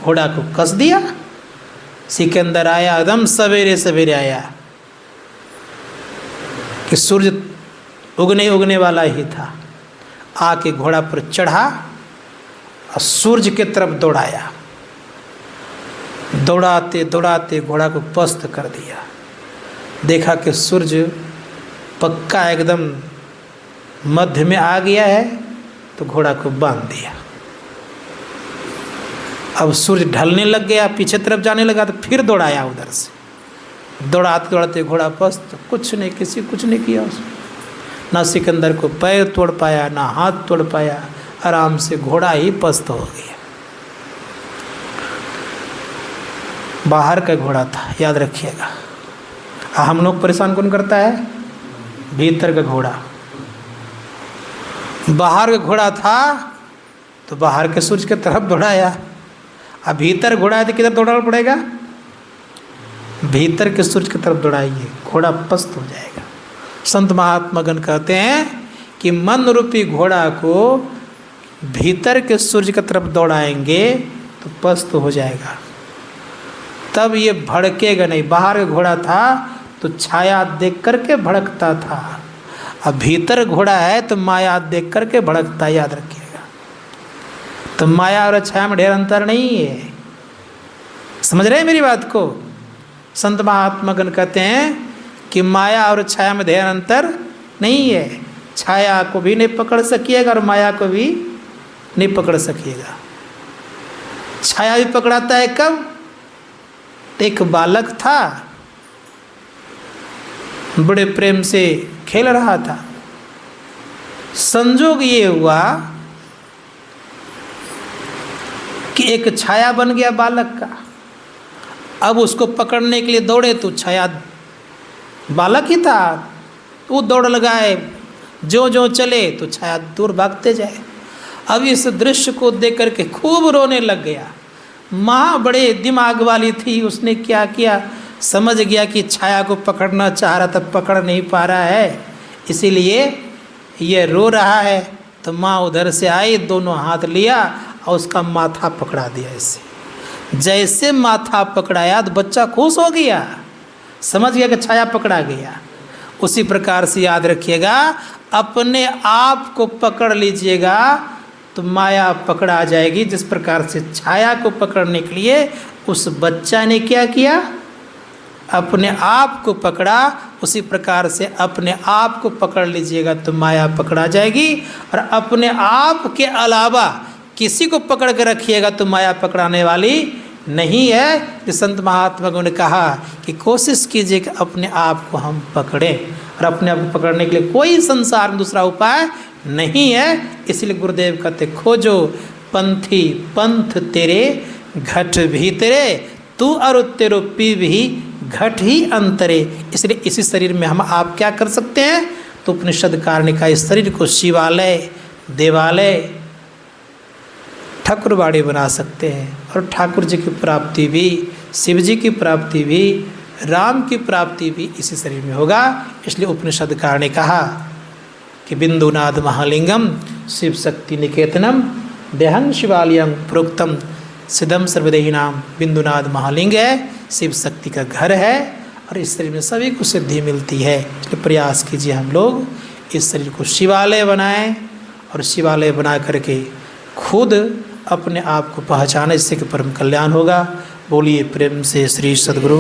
घोड़ा को कस दिया। सिकंदर आया, एकदम सवेरे सवेरे आया कि सूर्य उगने वाला ही था। आके घोड़ा पर चढ़ा और सूर्य की तरफ दौड़ाया। दौड़ाते दौड़ाते घोड़ा को पस्त कर दिया। देखा कि सूर्य पक्का एकदम मध्य में आ गया है, तो घोड़ा को बांध दिया। अब सूर्य ढलने लग गया, पीछे तरफ जाने लगा, तो फिर दौड़ाया उधर से। दौड़ाते दौड़ाते घोड़ा पस्त, कुछ नहीं किया उसने। ना सिकंदर को पैर तोड़ पाया, ना हाथ तोड़ पाया, आराम से घोड़ा ही पस्त हो गया। बाहर का घोड़ा था, याद रखिएगा। हम लोग परेशान कौन करता है? भीतर का घोड़ा। बाहर का घोड़ा था तो बाहर के सूर्य की तरफ दौड़ाया। अब भीतर घोड़ा है तो किधर दौड़ाना पड़ेगा? भीतर के सूर्य की तरफ दौड़ाइए, घोड़ा पस्त हो जाएगा। संत महात्मागण कहते हैं कि मन रूपी घोड़ा को भीतर के सूर्य की तरफ दौड़ाएंगे तो पस्त हो जाएगा, तब ये भड़केगा नहीं। बाहर का घोड़ा था तो छाया देख करके भड़कता था, अब भीतर घोड़ा है तो माया देख करके भड़कता है, याद रखिएगा। तो माया और छाया में ढेर अंतर नहीं है। समझ रहे हैं मेरी बात को? संत महात्मागण कहते हैं कि माया और छाया में ढेर अंतर नहीं है। छाया को भी नहीं पकड़ सकिएगा और माया को भी नहीं पकड़ सकिएगा। छाया भी पकड़ाता है कब? एक बालक था, बड़े प्रेम से खेल रहा था। संजोग ये हुआ कि एक छाया बन गया बालक का। अब उसको पकड़ने के लिए दौड़े तो छाया, बालक ही था, वो दौड़ लगाए, जो जो चले तो छाया दूर भागते जाए। अब इस दृश्य को देख करके खूब रोने लग गया। माँ बड़े दिमाग वाली थी, उसने क्या किया, समझ गया कि छाया को पकड़ना चाह रहा था, पकड़ नहीं पा रहा है, इसीलिए ये रो रहा है। तो माँ उधर से आई, दोनों हाथ लिया और उसका माथा पकड़ा दिया। ऐसे जैसे माथा पकड़ाया तो बच्चा खुश हो गया, समझ गया कि छाया पकड़ा गया। उसी प्रकार से याद रखिएगा, अपने आप को पकड़ लीजिएगा तो माया पकड़ा जाएगी। जिस प्रकार से छाया को पकड़ने के लिए उस बच्चा ने क्या किया, अपने आप को पकड़ा, उसी प्रकार से अपने आप को पकड़ लीजिएगा तो माया पकड़ा जाएगी। और अपने आप के अलावा किसी को पकड़ के रखिएगा तो माया पकड़ाने वाली नहीं है। कि संत महात्मा ने कहा कि कोशिश कीजिए कि अपने आप को हम पकड़ें, और अपने आप को पकड़ने के लिए कोई संसार में दूसरा उपाय नहीं है। इसलिए गुरुदेव कहते, खोजो पंथी पंथ तेरे घट भीतरे, तू और तेरो पी भी घट ही अंतरे। इसलिए इसी शरीर में हम आप क्या कर सकते हैं, तो उपनिषद कारणे का इस शरीर को शिवालय, देवालय, ठाकुरबाड़ी बना सकते हैं। और ठाकुर जी की प्राप्ति भी, शिव जी की प्राप्ति भी, राम की प्राप्ति भी इसी शरीर में होगा। इसलिए उपनिषदकार ने कहा कि बिंदुनाद महालिंगम शिव शक्ति निकेतनम देहं शिवालयं प्रोक्तम सिद्धम सर्वदेहिनाम। बिंदुनाद महालिंग है, शिव शक्ति का घर है, और इस शरीर में सभी को सिद्धि मिलती है। इसलिए प्रयास कीजिए हम लोग इस शरीर को शिवालय बनाएं, और शिवालय बना करके खुद अपने आप को पहचाने, जिससे कि परम कल्याण होगा। बोलिए प्रेम से श्री सद्गुरु